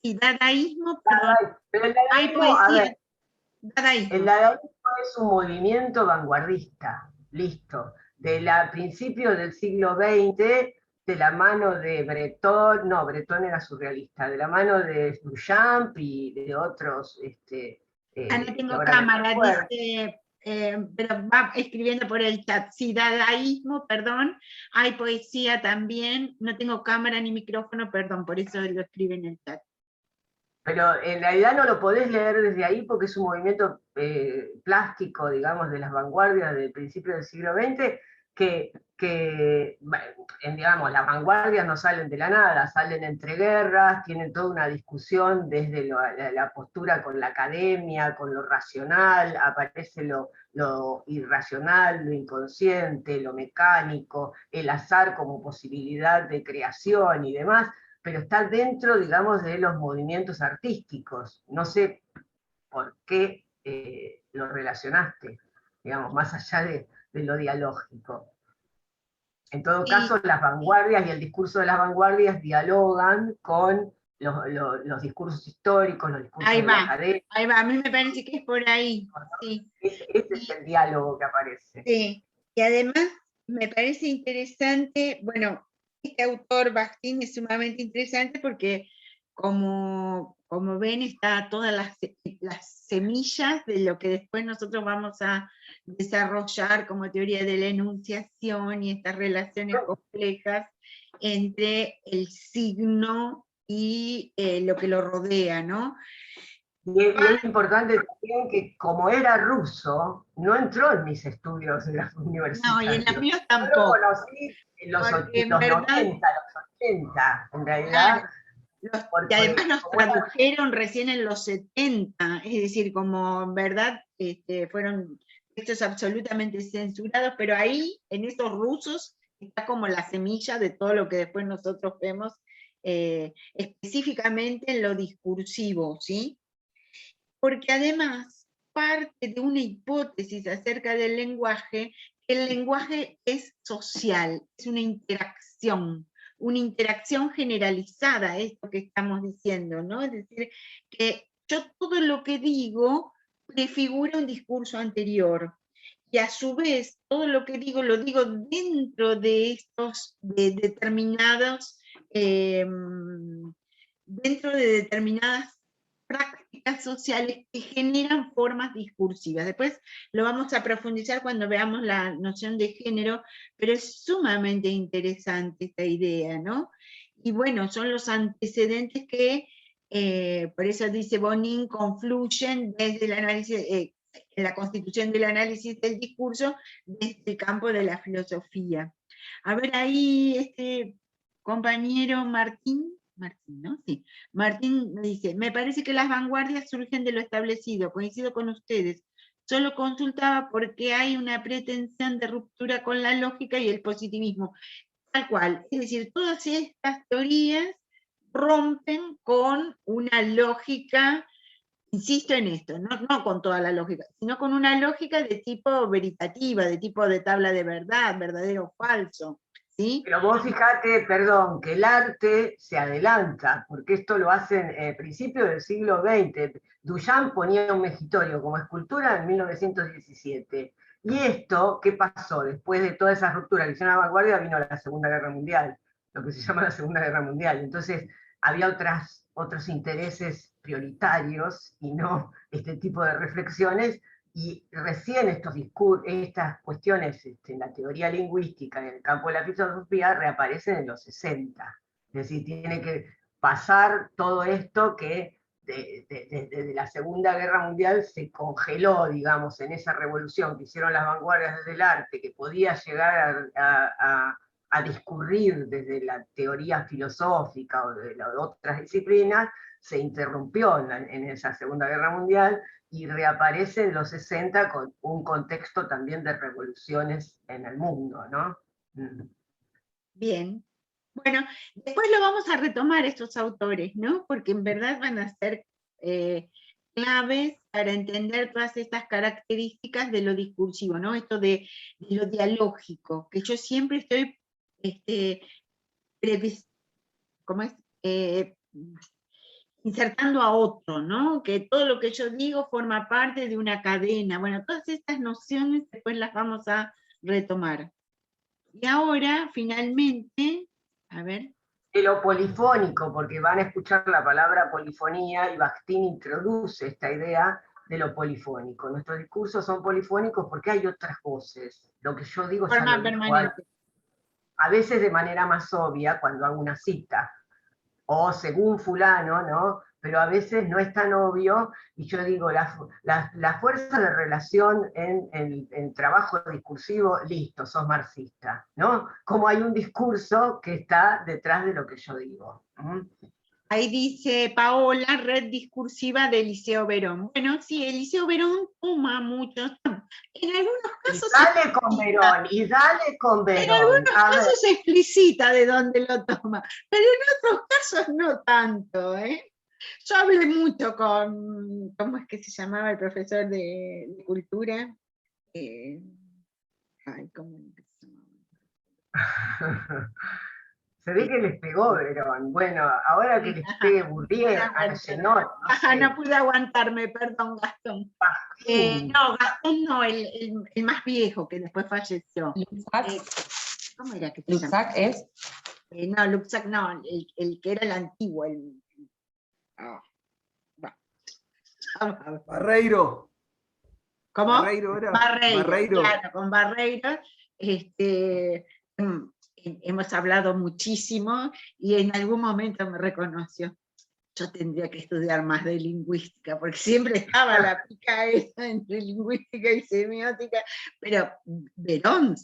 Y dadaísmo, perdón. Pero el Hay dadaísmo, poesía. a ver, Dadaísmo. el dadaísmo es un movimiento vanguardista, listo, de principios del siglo XX, de la mano de Breton, no, Breton era surrealista, de la mano de Duchamp y de otros, No tengo ahora cámara, dice, pero va escribiendo por el chat. Sí, dadaísmo, perdón. Hay poesía también. No tengo cámara ni micrófono, perdón, por eso lo escribe en el chat. Pero en realidad no lo podés leer desde ahí porque es un movimiento plástico, digamos, de las vanguardias del principio del siglo XX, digamos, las vanguardias no salen de la nada, salen entre guerras, tienen toda una discusión desde la postura con la academia, con lo racional, aparece lo irracional, lo inconsciente, lo mecánico, el azar como posibilidad de creación y demás, pero está dentro, digamos, de los movimientos artísticos. No sé por qué lo relacionaste, digamos, más allá de lo dialógico. En todo caso, las vanguardias y el discurso de las vanguardias dialogan con los discursos históricos, los discursos de la academia. Ahí va, a mí me parece que es por ahí. Sí. Ese es el diálogo que aparece. Sí, y además me parece interesante, bueno, este autor Bakhtin es sumamente interesante porque como ven está todas las semillas de lo que después nosotros vamos a desarrollar como teoría de la enunciación y estas relaciones complejas entre el signo y lo que lo rodea, ¿no? Y es importante también que como era ruso, no entró en mis estudios de la universidad. No, y en los míos tampoco. Yo lo conocí en los 90, los 80, en realidad. Claro, y además los tradujeron recién en los 70, es decir, como en verdad fueron textos absolutamente censurados, pero ahí, en esos rusos, está como la semilla de todo lo que después nosotros vemos, específicamente en lo discursivo, ¿sí? Porque además parte de una hipótesis acerca del lenguaje, el lenguaje es social, es una interacción generalizada, esto que estamos diciendo, ¿no? Es decir, que yo todo lo que digo prefigura un discurso anterior, y a su vez todo lo que digo lo digo dentro de estos determinadas prácticas sociales que generan formas discursivas. Después lo vamos a profundizar cuando veamos la noción de género, pero es sumamente interesante esta idea, ¿no? Y bueno, son los antecedentes que, por eso dice Bonin, confluyen desde el análisis, en la constitución del análisis del discurso, desde el campo de la filosofía. A ver ahí, compañero Martín, ¿no? Sí. Martín me dice, me parece que las vanguardias surgen de lo establecido, coincido con ustedes, solo consultaba porque hay una pretensión de ruptura con la lógica y el positivismo, tal cual, es decir, todas estas teorías rompen con una lógica, insisto en esto, no con toda la lógica, sino con una lógica de tipo veritativa, de tipo de tabla de verdad, verdadero o falso, ¿sí? Pero vos fijate, perdón, que el arte se adelanta, porque esto lo hacen a principios del siglo XX. Duchamp ponía un mejitorio como escultura en 1917. Y esto, ¿qué pasó? Después de toda esa ruptura que hicieron la vanguardia, vino la Segunda Guerra Mundial, lo que se llama la Segunda Guerra Mundial. Entonces, había otros intereses prioritarios y no este tipo de reflexiones, y recién estas cuestiones en la teoría lingüística, en el campo de la filosofía, reaparecen en los 60. Es decir, tiene que pasar todo esto que desde la Segunda Guerra Mundial se congeló, digamos, en esa revolución que hicieron las vanguardias del arte, que podía llegar a discurrir desde la teoría filosófica o de otras disciplinas, se interrumpió en esa Segunda Guerra Mundial, y reaparece en los 60 con un contexto también de revoluciones en el mundo, ¿no? Bien. Bueno, después lo vamos a retomar estos autores, ¿no? Porque en verdad van a ser claves para entender todas estas características de lo discursivo, ¿no? Esto de lo dialógico, que yo siempre estoy, ¿cómo es? Insertando a otro, ¿no? Que todo lo que yo digo forma parte de una cadena. Bueno, todas estas nociones después las vamos a retomar. Y ahora, finalmente, a ver. De lo polifónico, porque van a escuchar la palabra polifonía, y Bakhtin introduce esta idea de lo polifónico. Nuestros discursos son polifónicos porque hay otras voces. Lo que yo digo ya lo dijo, a veces de manera más obvia, cuando hago una cita, o según fulano, ¿no? Pero a veces no es tan obvio, y yo digo, la fuerza de relación en trabajo discursivo, listo, sos marxista, ¿no? Como hay un discurso que está detrás de lo que yo digo. Ahí dice Paola, red discursiva de Eliseo Verón. Bueno, sí, Eliseo Verón toma mucho, en algunos casos... Y dale con Verón. En algunos casos se explicita de dónde lo toma, pero en otros casos no tanto, ¿eh? Yo hablé mucho con, ¿cómo es que se llamaba el profesor de cultura? ¿Cómo es que se llamaba? Se ve que les pegó Verón. Bueno, ahora que les pegue Bourdieu, no pude aguantarme, perdón, Gastón. No, Gastón no, el más viejo que después falleció. ¿Cómo era que se llama? ¿Luxac es? No, Luxac no, el que era el antiguo. Barreiro. ¿Cómo? Barreiro era. Barreiro. Claro, con Barreiro. Hemos hablado muchísimo y en algún momento me reconoció. Yo tendría que estudiar más de lingüística, porque siempre estaba la pica esa entre lingüística y semiótica, pero Verón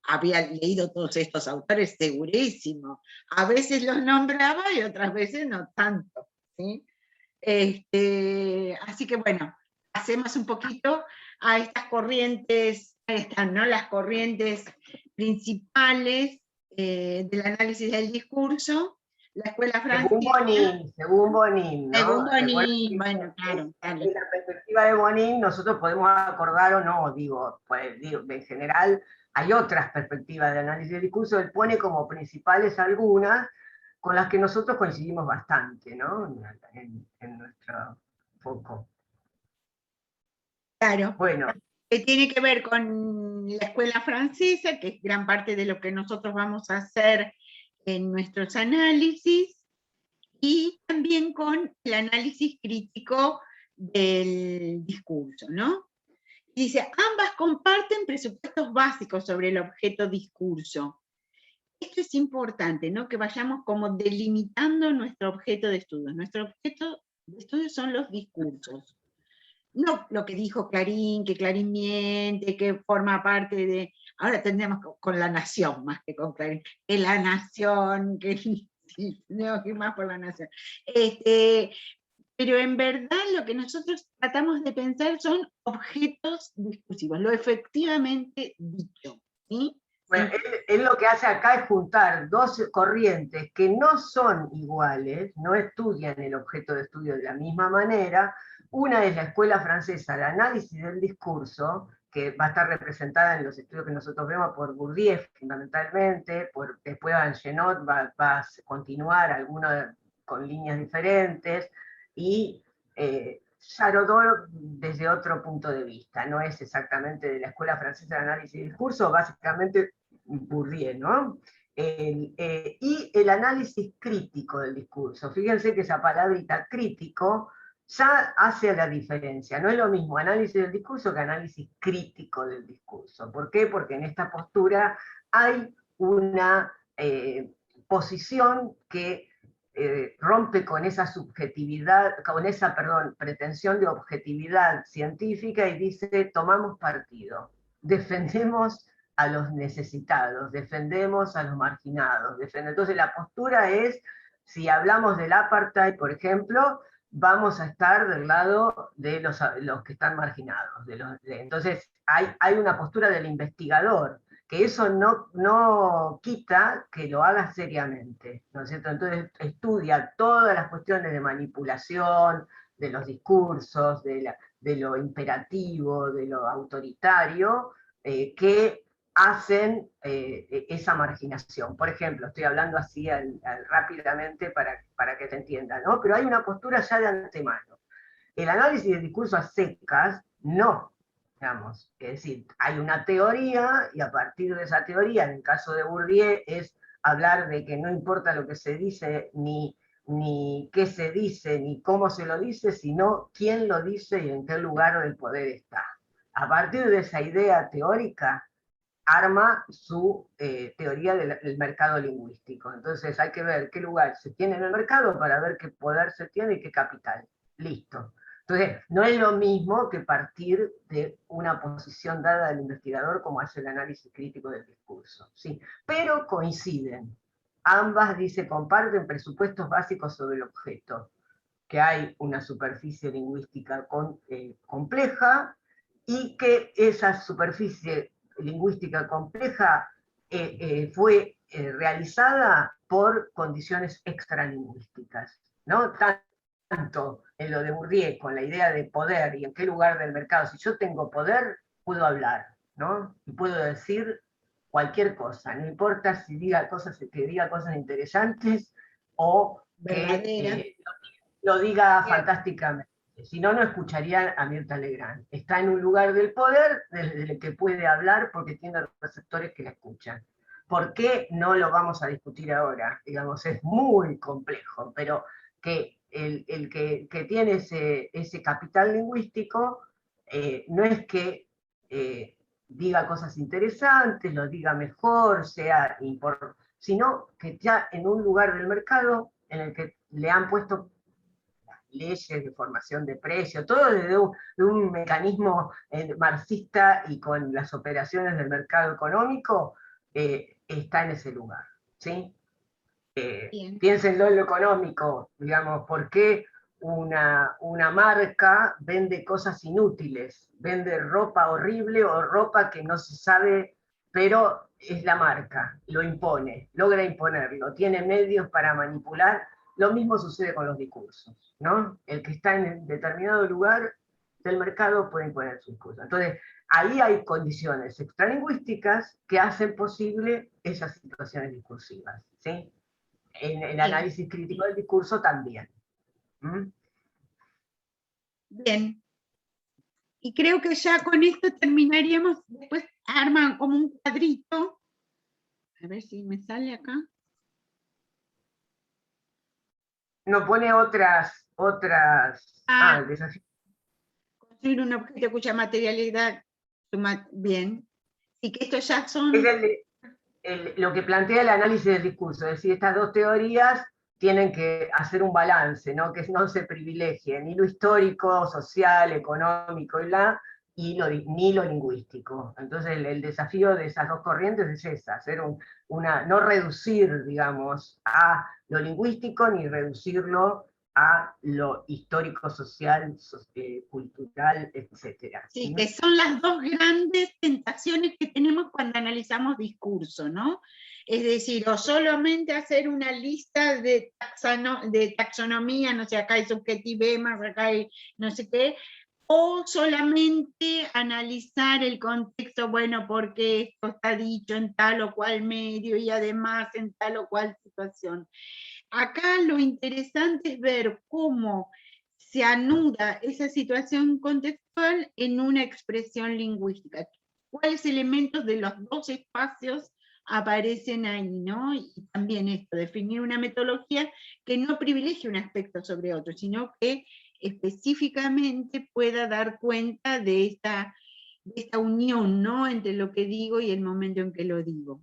había leído todos estos autores segurísimo. A veces los nombraba y otras veces no tanto, ¿sí? Así que bueno, hacemos un poquito a estas corrientes, están, ¿no? Las corrientes principales del análisis del discurso, la escuela francesa. Según Bonin, ¿no? Según Bonin, bueno, claro. Desde la perspectiva de Bonin, nosotros podemos acordar o no, pues, en general hay otras perspectivas de análisis del discurso, él pone como principales algunas con las que nosotros coincidimos bastante, ¿no? En nuestro foco. Claro. Bueno. Que tiene que ver con la escuela francesa, que es gran parte de lo que nosotros vamos a hacer en nuestros análisis, y también con el análisis crítico del discurso, ¿no? Dice, ambas comparten presupuestos básicos sobre el objeto discurso. Esto es importante, ¿no? Que vayamos como delimitando nuestro objeto de estudio. Nuestro objeto de estudio son los discursos. No lo que dijo Clarín, que Clarín miente, que forma parte de... Ahora tendríamos con La Nación, más que con Clarín, que La Nación, que no, que más por La Nación. Pero en verdad lo que nosotros tratamos de pensar son objetos discursivos, lo efectivamente dicho, ¿sí? Bueno, él lo que hace acá es juntar dos corrientes que no son iguales, no estudian el objeto de estudio de la misma manera. Una es la escuela francesa, el análisis del discurso, que va a estar representada en los estudios que nosotros vemos por Bourdieu fundamentalmente, después Angenot va a continuar, algunos con líneas diferentes, y Charodot desde otro punto de vista, no es exactamente de la Escuela Francesa de Análisis y Discurso, básicamente Bourdieu, ¿no? Y el análisis crítico del discurso. Fíjense que esa palabrita crítico ya hace la diferencia. No es lo mismo análisis del discurso que análisis crítico del discurso. ¿Por qué? Porque en esta postura hay una posición que rompe con esa subjetividad, con esa, pretensión de objetividad científica y dice, tomamos partido, defendemos a los necesitados, defendemos a los marginados. Entonces la postura es, si hablamos del apartheid, por ejemplo, vamos a estar del lado de los que están marginados. Entonces hay una postura del investigador, que eso no quita que lo haga seriamente, ¿no es cierto? Entonces estudia todas las cuestiones de manipulación, de los discursos, de lo imperativo, de lo autoritario, que hacen esa marginación. Por ejemplo, estoy hablando así rápidamente para que se entienda, ¿no? Pero hay una postura ya de antemano. El análisis del discurso a secas, no. Digamos, es decir, hay una teoría y a partir de esa teoría, en el caso de Bourdieu, es hablar de que no importa lo que se dice, ni qué se dice, ni cómo se lo dice, sino quién lo dice y en qué lugar del poder está. A partir de esa idea teórica, arma su teoría del mercado lingüístico. Entonces hay que ver qué lugar se tiene en el mercado para ver qué poder se tiene y qué capital. Listo. Entonces, no es lo mismo que partir de una posición dada del investigador como hace el análisis crítico del discurso, ¿sí? Pero coinciden. Ambas, dice, comparten presupuestos básicos sobre el objeto, que hay una superficie lingüística compleja y que esa superficie lingüística compleja fue realizada por condiciones extralingüísticas, ¿no? Tanto en lo de Bourdieu con la idea de poder y en qué lugar del mercado, si yo tengo poder, puedo hablar, ¿no? Y puedo decir cualquier cosa, no importa si diga cosas interesantes o que lo diga fantásticamente. Si no, no escucharía a Mirta Legrand. Está en un lugar del poder desde el que puede hablar porque tiene receptores que la escuchan. ¿Por qué? No lo vamos a discutir ahora. Digamos, es muy complejo, pero que el que tiene ese capital lingüístico no es que diga cosas interesantes, lo diga mejor, sea importante, sino que ya en un lugar del mercado en el que le han puesto leyes de formación de precio, todo desde un mecanismo marxista y con las operaciones del mercado económico, está en ese lugar, ¿sí? Piénsenlo en lo económico, digamos, ¿por qué una marca vende cosas inútiles? Vende ropa horrible o ropa que no se sabe, pero es la marca, lo impone, logra imponerlo, tiene medios para manipular. Lo mismo sucede con los discursos, ¿no? El que está en determinado lugar del mercado puede imponer su discurso. Entonces, ahí hay condiciones extralingüísticas que hacen posible esas situaciones discursivas, ¿sí? En el análisis crítico del discurso también. Bien. Y creo que ya con esto terminaríamos. Después arman como un cuadrito. A ver si me sale acá. No pone otras. El desafío. Construir un objeto cuya materialidad. Bien. Y que estos ya son. Lo que plantea el análisis del discurso, es decir, estas dos teorías tienen que hacer un balance, ¿no? Que no se privilegie ni lo histórico, social, económico, ni lo lingüístico. Entonces el desafío de esas dos corrientes es esa, hacer no reducir, digamos, a lo lingüístico, ni reducirlo a lo histórico, social, cultural, etc. Sí, que son las dos grandes tentaciones que tenemos cuando analizamos discurso, ¿no? Es decir, o solamente hacer una lista de taxonomía, no sé, acá hay subjetivemas, acá hay no sé qué, o solamente analizar el contexto, bueno, porque esto está dicho en tal o cual medio y además en tal o cual situación. Acá lo interesante es ver cómo se anuda esa situación contextual en una expresión lingüística. ¿Cuáles elementos de los dos espacios aparecen ahí, ¿no? Y también esto, definir una metodología que no privilegie un aspecto sobre otro, sino que específicamente pueda dar cuenta de esta unión, ¿no? Entre lo que digo y el momento en que lo digo.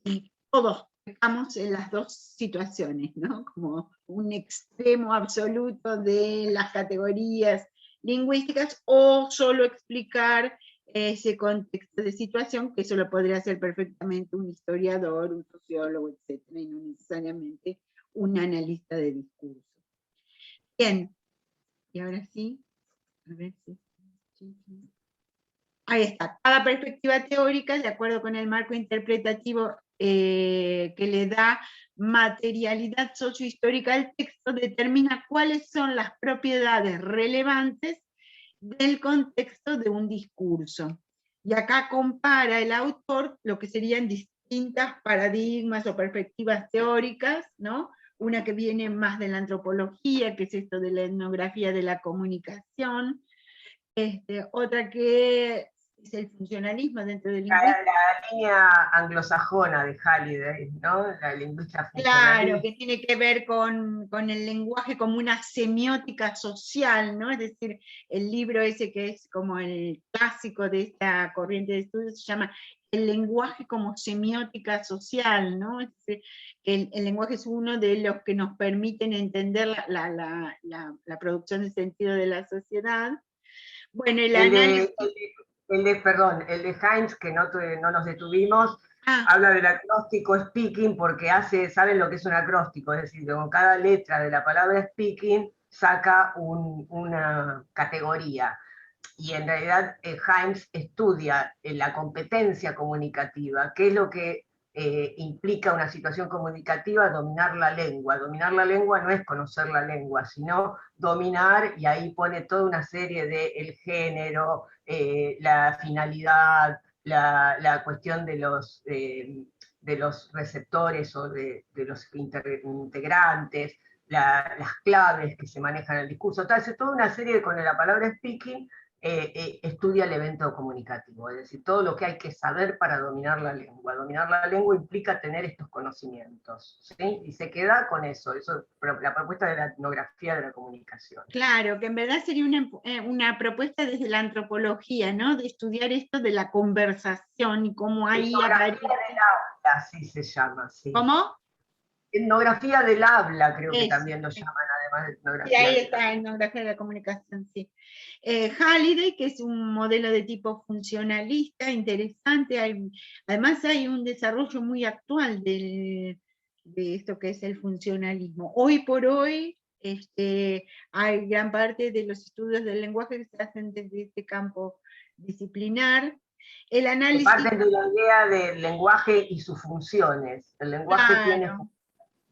Y todos estamos en las dos situaciones, ¿no? Como un extremo absoluto de las categorías lingüísticas o solo explicar ese contexto de situación, que eso lo podría hacer perfectamente un historiador, un sociólogo, etcétera, y no necesariamente un analista de discurso. Bien, y ahora sí, a ver si... Ahí está, cada perspectiva teórica, de acuerdo con el marco interpretativo que le da materialidad sociohistórica al texto, determina cuáles son las propiedades relevantes del contexto de un discurso. Y acá compara el autor lo que serían distintas paradigmas o perspectivas teóricas, ¿no? Una que viene más de la antropología, que es esto de la etnografía de la comunicación, otra que es el funcionalismo dentro del lingüística. La línea anglosajona de Halliday, ¿no? La lingüista Claro, funcionalista. que tiene que ver con el lenguaje como una semiótica social, ¿no? Es decir, el libro ese que es como el clásico de esta corriente de estudios se llama El lenguaje como semiótica social, ¿no? Es decir, el lenguaje es uno de los que nos permiten entender la producción de sentido de la sociedad. Bueno, el análisis... Perdón, el de Heinz, que no nos detuvimos, habla del acróstico speaking porque ¿saben lo que es un acróstico? Es decir, con cada letra de la palabra speaking saca una categoría. Y en realidad Heinz estudia la competencia comunicativa, qué es lo que implica una situación comunicativa, dominar la lengua. Dominar la lengua no es conocer la lengua, sino dominar, y ahí pone toda una serie de el género, la finalidad, la cuestión de los receptores o de los integrantes, las claves que se manejan en el discurso. Entonces, toda una serie con la palabra speaking estudia el evento comunicativo, es decir, todo lo que hay que saber para dominar la lengua. Dominar la lengua implica tener estos conocimientos, ¿sí? Y se queda con eso, la propuesta de la etnografía de la comunicación. Claro, que en verdad sería una propuesta desde la antropología, ¿no? De estudiar esto de la conversación y cómo ahí aparece... Etnografía del habla, así se llama, sí. ¿Cómo? Etnografía del habla, creo que también lo llaman, además de etnografía. Sí, ahí está, etnografía de la comunicación, sí. Halliday, que es un modelo de tipo funcionalista, interesante, además hay un desarrollo muy actual de esto que es el funcionalismo. Hoy por hoy hay gran parte de los estudios del lenguaje que se hacen desde este campo disciplinar. El análisis... Parten de la idea del lenguaje y sus funciones. El lenguaje tiene funciones,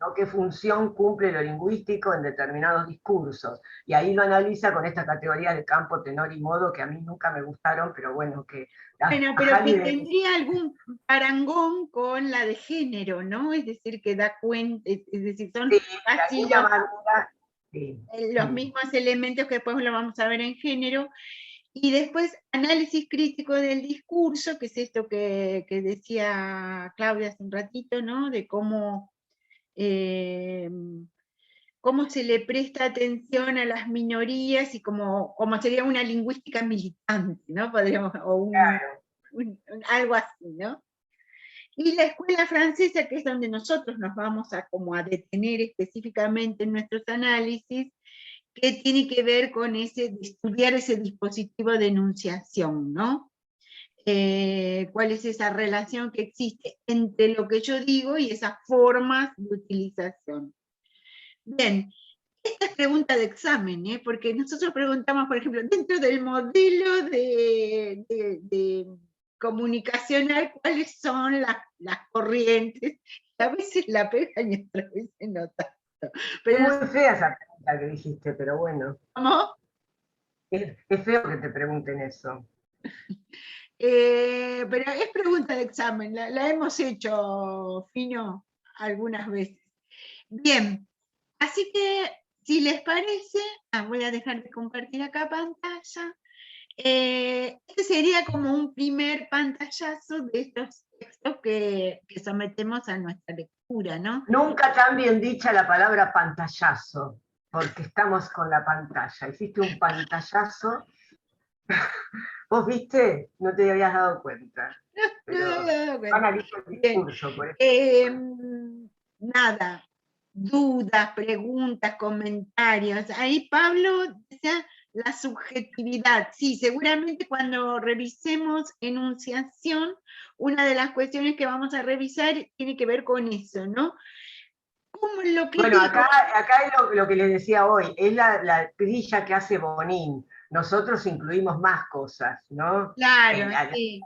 ¿no? ¿Qué función cumple lo lingüístico en determinados discursos? Y ahí lo analiza con esta categoría de campo, tenor y modo, que a mí nunca me gustaron, pero bueno, que... Bueno, pero que tendría algún parangón con la de género, ¿no? Es decir, que da cuenta, es decir, son casi los mismos elementos que después lo vamos a ver en género. Y después, análisis crítico del discurso, que es esto que decía Claudia hace un ratito, ¿no? De cómo se le presta atención a las minorías y cómo sería una lingüística militante, ¿no? Podríamos, o algo así, ¿no? Y la escuela francesa, que es donde nosotros nos vamos a detener específicamente en nuestros análisis, que tiene que ver con estudiar ese dispositivo de enunciación, ¿no? ¿Cuál es esa relación que existe entre lo que yo digo y esas formas de utilización? Bien, esta es pregunta de examen, porque nosotros preguntamos, por ejemplo, dentro del modelo de comunicacional, ¿cuáles son las corrientes? A veces la pegan y otras veces no tanto. Pero es muy fea esa pregunta que dijiste, pero bueno. ¿Cómo? Es feo que te pregunten eso. Pero es pregunta de examen, la hemos hecho, Fino, algunas veces. Bien, así que si les parece, voy a dejar de compartir acá pantalla. Este sería como un primer pantallazo de estos textos que sometemos a nuestra lectura, ¿no? Nunca tan bien dicha la palabra pantallazo, porque estamos con la pantalla. Hiciste un pantallazo. ¿Vos viste? No te habías dado cuenta. Pero analizo el discurso, por eso. Nada, dudas, preguntas, comentarios. Ahí Pablo decía la subjetividad. Sí, seguramente cuando revisemos enunciación, una de las cuestiones que vamos a revisar tiene que ver con eso, ¿no? ¿Cómo es lo que bueno, digo? acá es lo que les decía hoy, es la grilla que hace Bonín. Nosotros incluimos más cosas, ¿no? Claro, sí.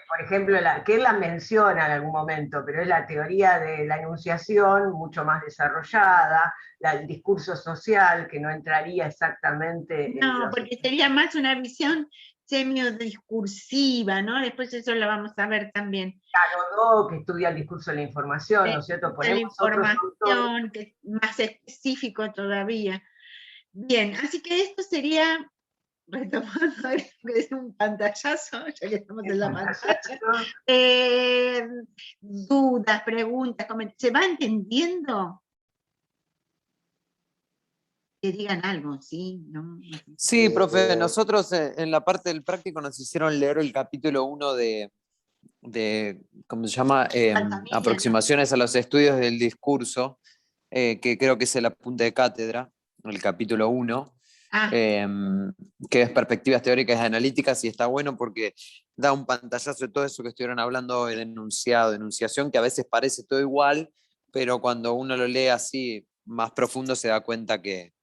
Por ejemplo, que él la menciona en algún momento, pero es la teoría de la enunciación mucho más desarrollada, el discurso social, que no entraría exactamente en No, los... porque sería más una visión semiodiscursiva, ¿no? Después eso lo vamos a ver también. Claro, que estudia el discurso de la información, ¿no es cierto? La Ponemos otros autores. información, que es más específico todavía. Bien, así que esto sería, retomando que es un pantallazo, ya que estamos en la pantalla, dudas, preguntas, comentarios. ¿Se va entendiendo? Que digan algo, ¿sí? ¿No? Sí, profe, nosotros en la parte del práctico nos hicieron leer el capítulo 1 de ¿cómo se llama? Aproximaciones a los estudios del discurso, que creo que es el apunte de cátedra, el capítulo 1, que es perspectivas teóricas y analíticas, y está bueno porque da un pantallazo de todo eso que estuvieron hablando de enunciado, enunciación, que a veces parece todo igual, pero cuando uno lo lee así más profundo se da cuenta que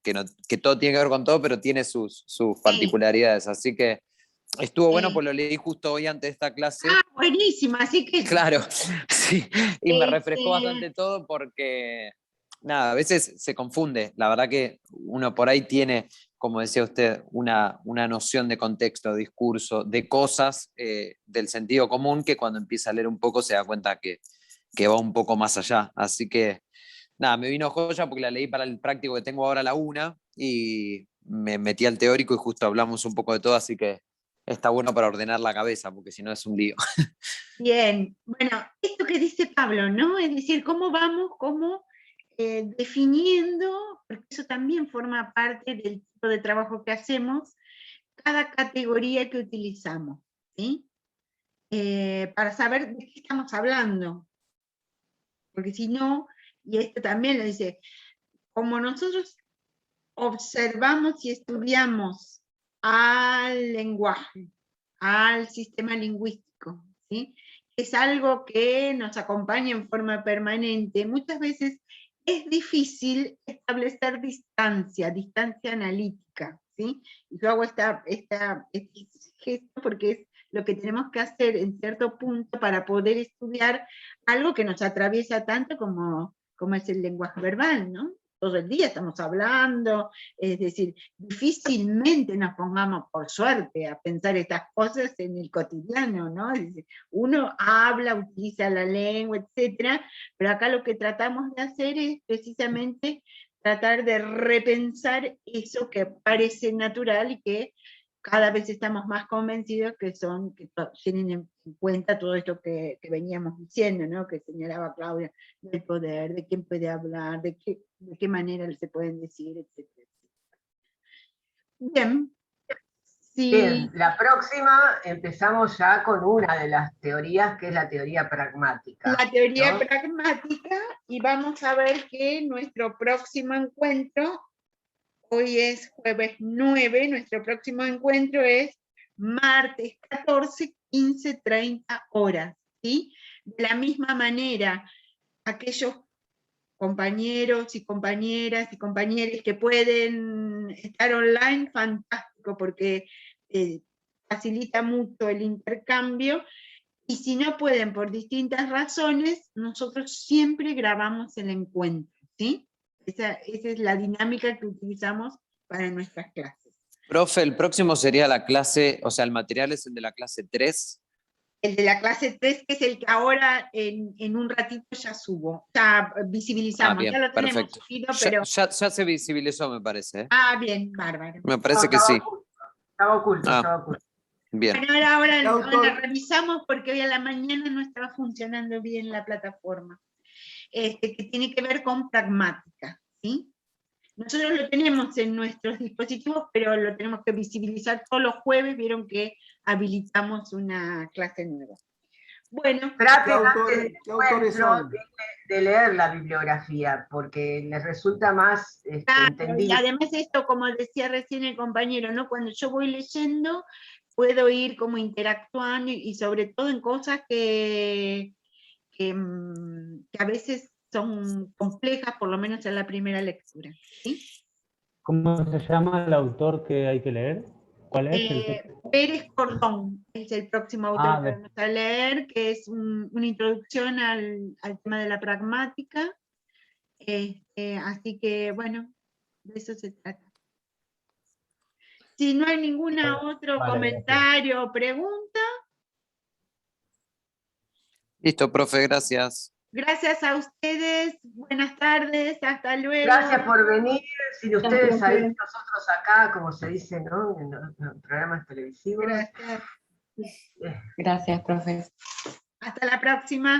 todo tiene que ver con todo, pero tiene sus particularidades. Así que estuvo bueno, pues lo leí justo hoy antes de esta clase. Buenísimo, así que... Claro, sí, y me refrescó bastante todo porque, nada, a veces se confunde. La verdad que uno por ahí tiene, como decía usted, una noción de contexto, de discurso, de cosas del sentido común que cuando empieza a leer un poco se da cuenta que va un poco más allá. Así que, nada, me vino joya porque la leí para el práctico que tengo ahora a la 1 y me metí al teórico y justo hablamos un poco de todo, así que está bueno para ordenar la cabeza porque si no es un lío. Bien, bueno, esto que dice Pablo, ¿no? Es decir, cómo vamos, definiendo, porque eso también forma parte del tipo de trabajo que hacemos, cada categoría que utilizamos, ¿sí? Para saber de qué estamos hablando. Porque si no, y esto también lo dice, como nosotros observamos y estudiamos al lenguaje, al sistema lingüístico, ¿sí? Es algo que nos acompaña en forma permanente. Muchas veces es difícil establecer distancia analítica, ¿sí? Y yo hago este gesto porque es lo que tenemos que hacer en cierto punto para poder estudiar algo que nos atraviesa tanto como es el lenguaje verbal, ¿no? Todo el día estamos hablando, es decir, difícilmente nos pongamos, por suerte, a pensar estas cosas en el cotidiano, ¿no? Es decir, uno habla, utiliza la lengua, etcétera, pero acá lo que tratamos de hacer es precisamente tratar de repensar eso que parece natural y que cada vez estamos más convencidos que tienen en cuenta todo esto que veníamos diciendo, ¿no? Que señalaba Claudia, del poder, de quién puede hablar, de qué manera se pueden decir, etc. Bien. Sí. Bien, la próxima empezamos ya con una de las teorías, que es la teoría pragmática. La teoría pragmática, y vamos a ver que nuestro próximo encuentro, hoy es jueves 9, nuestro próximo encuentro es martes 14, 15, 30 horas, ¿sí? De la misma manera, aquellos compañeros y compañeras y compañeros que pueden estar online, fantástico, porque facilita mucho el intercambio, y si no pueden por distintas razones, nosotros siempre grabamos el encuentro, ¿sí? Esa es la dinámica que utilizamos para nuestras clases. Profe, el próximo sería la clase, o sea, el material es el de la clase 3. El de la clase 3, que es el que ahora en un ratito ya subo. O sea, visibilizamos. Bien, Ya lo tenemos perfecto. subido, pero... Ya se visibilizó, me parece. ¿Eh? Bien, bárbaro. Me parece que sí. Estaba oculto, Ah. estaba oculto. Bien. Bueno, ahora Autor. revisamos porque hoy a la mañana no estaba funcionando bien la plataforma. Que tiene que ver con pragmática, ¿sí? Nosotros lo tenemos en nuestros dispositivos, pero lo tenemos que visibilizar todos los jueves. Vieron que habilitamos una clase nueva. Bueno. Traten ¿Qué autores son? de leer la bibliografía, porque les resulta más Claro, entendible. y además esto, como decía recién el compañero, ¿no? Cuando yo voy leyendo, puedo ir como interactuando y sobre todo en cosas que a veces son complejas, por lo menos en la primera lectura. ¿Sí? ¿Cómo se llama el autor que hay que leer? ¿Cuál es el texto? Pérez Cordón es el próximo autor que vamos a leer, que es una introducción al tema de la pragmática. Así que, bueno, de eso se trata. Si no hay ningún otro comentario o pregunta. Listo, profe, gracias. Gracias a ustedes, buenas tardes, hasta luego. Gracias por venir, sin ustedes ahí, nosotros acá, como se dice, ¿no? En los programas televisivos. Gracias. Gracias, profe. Hasta la próxima.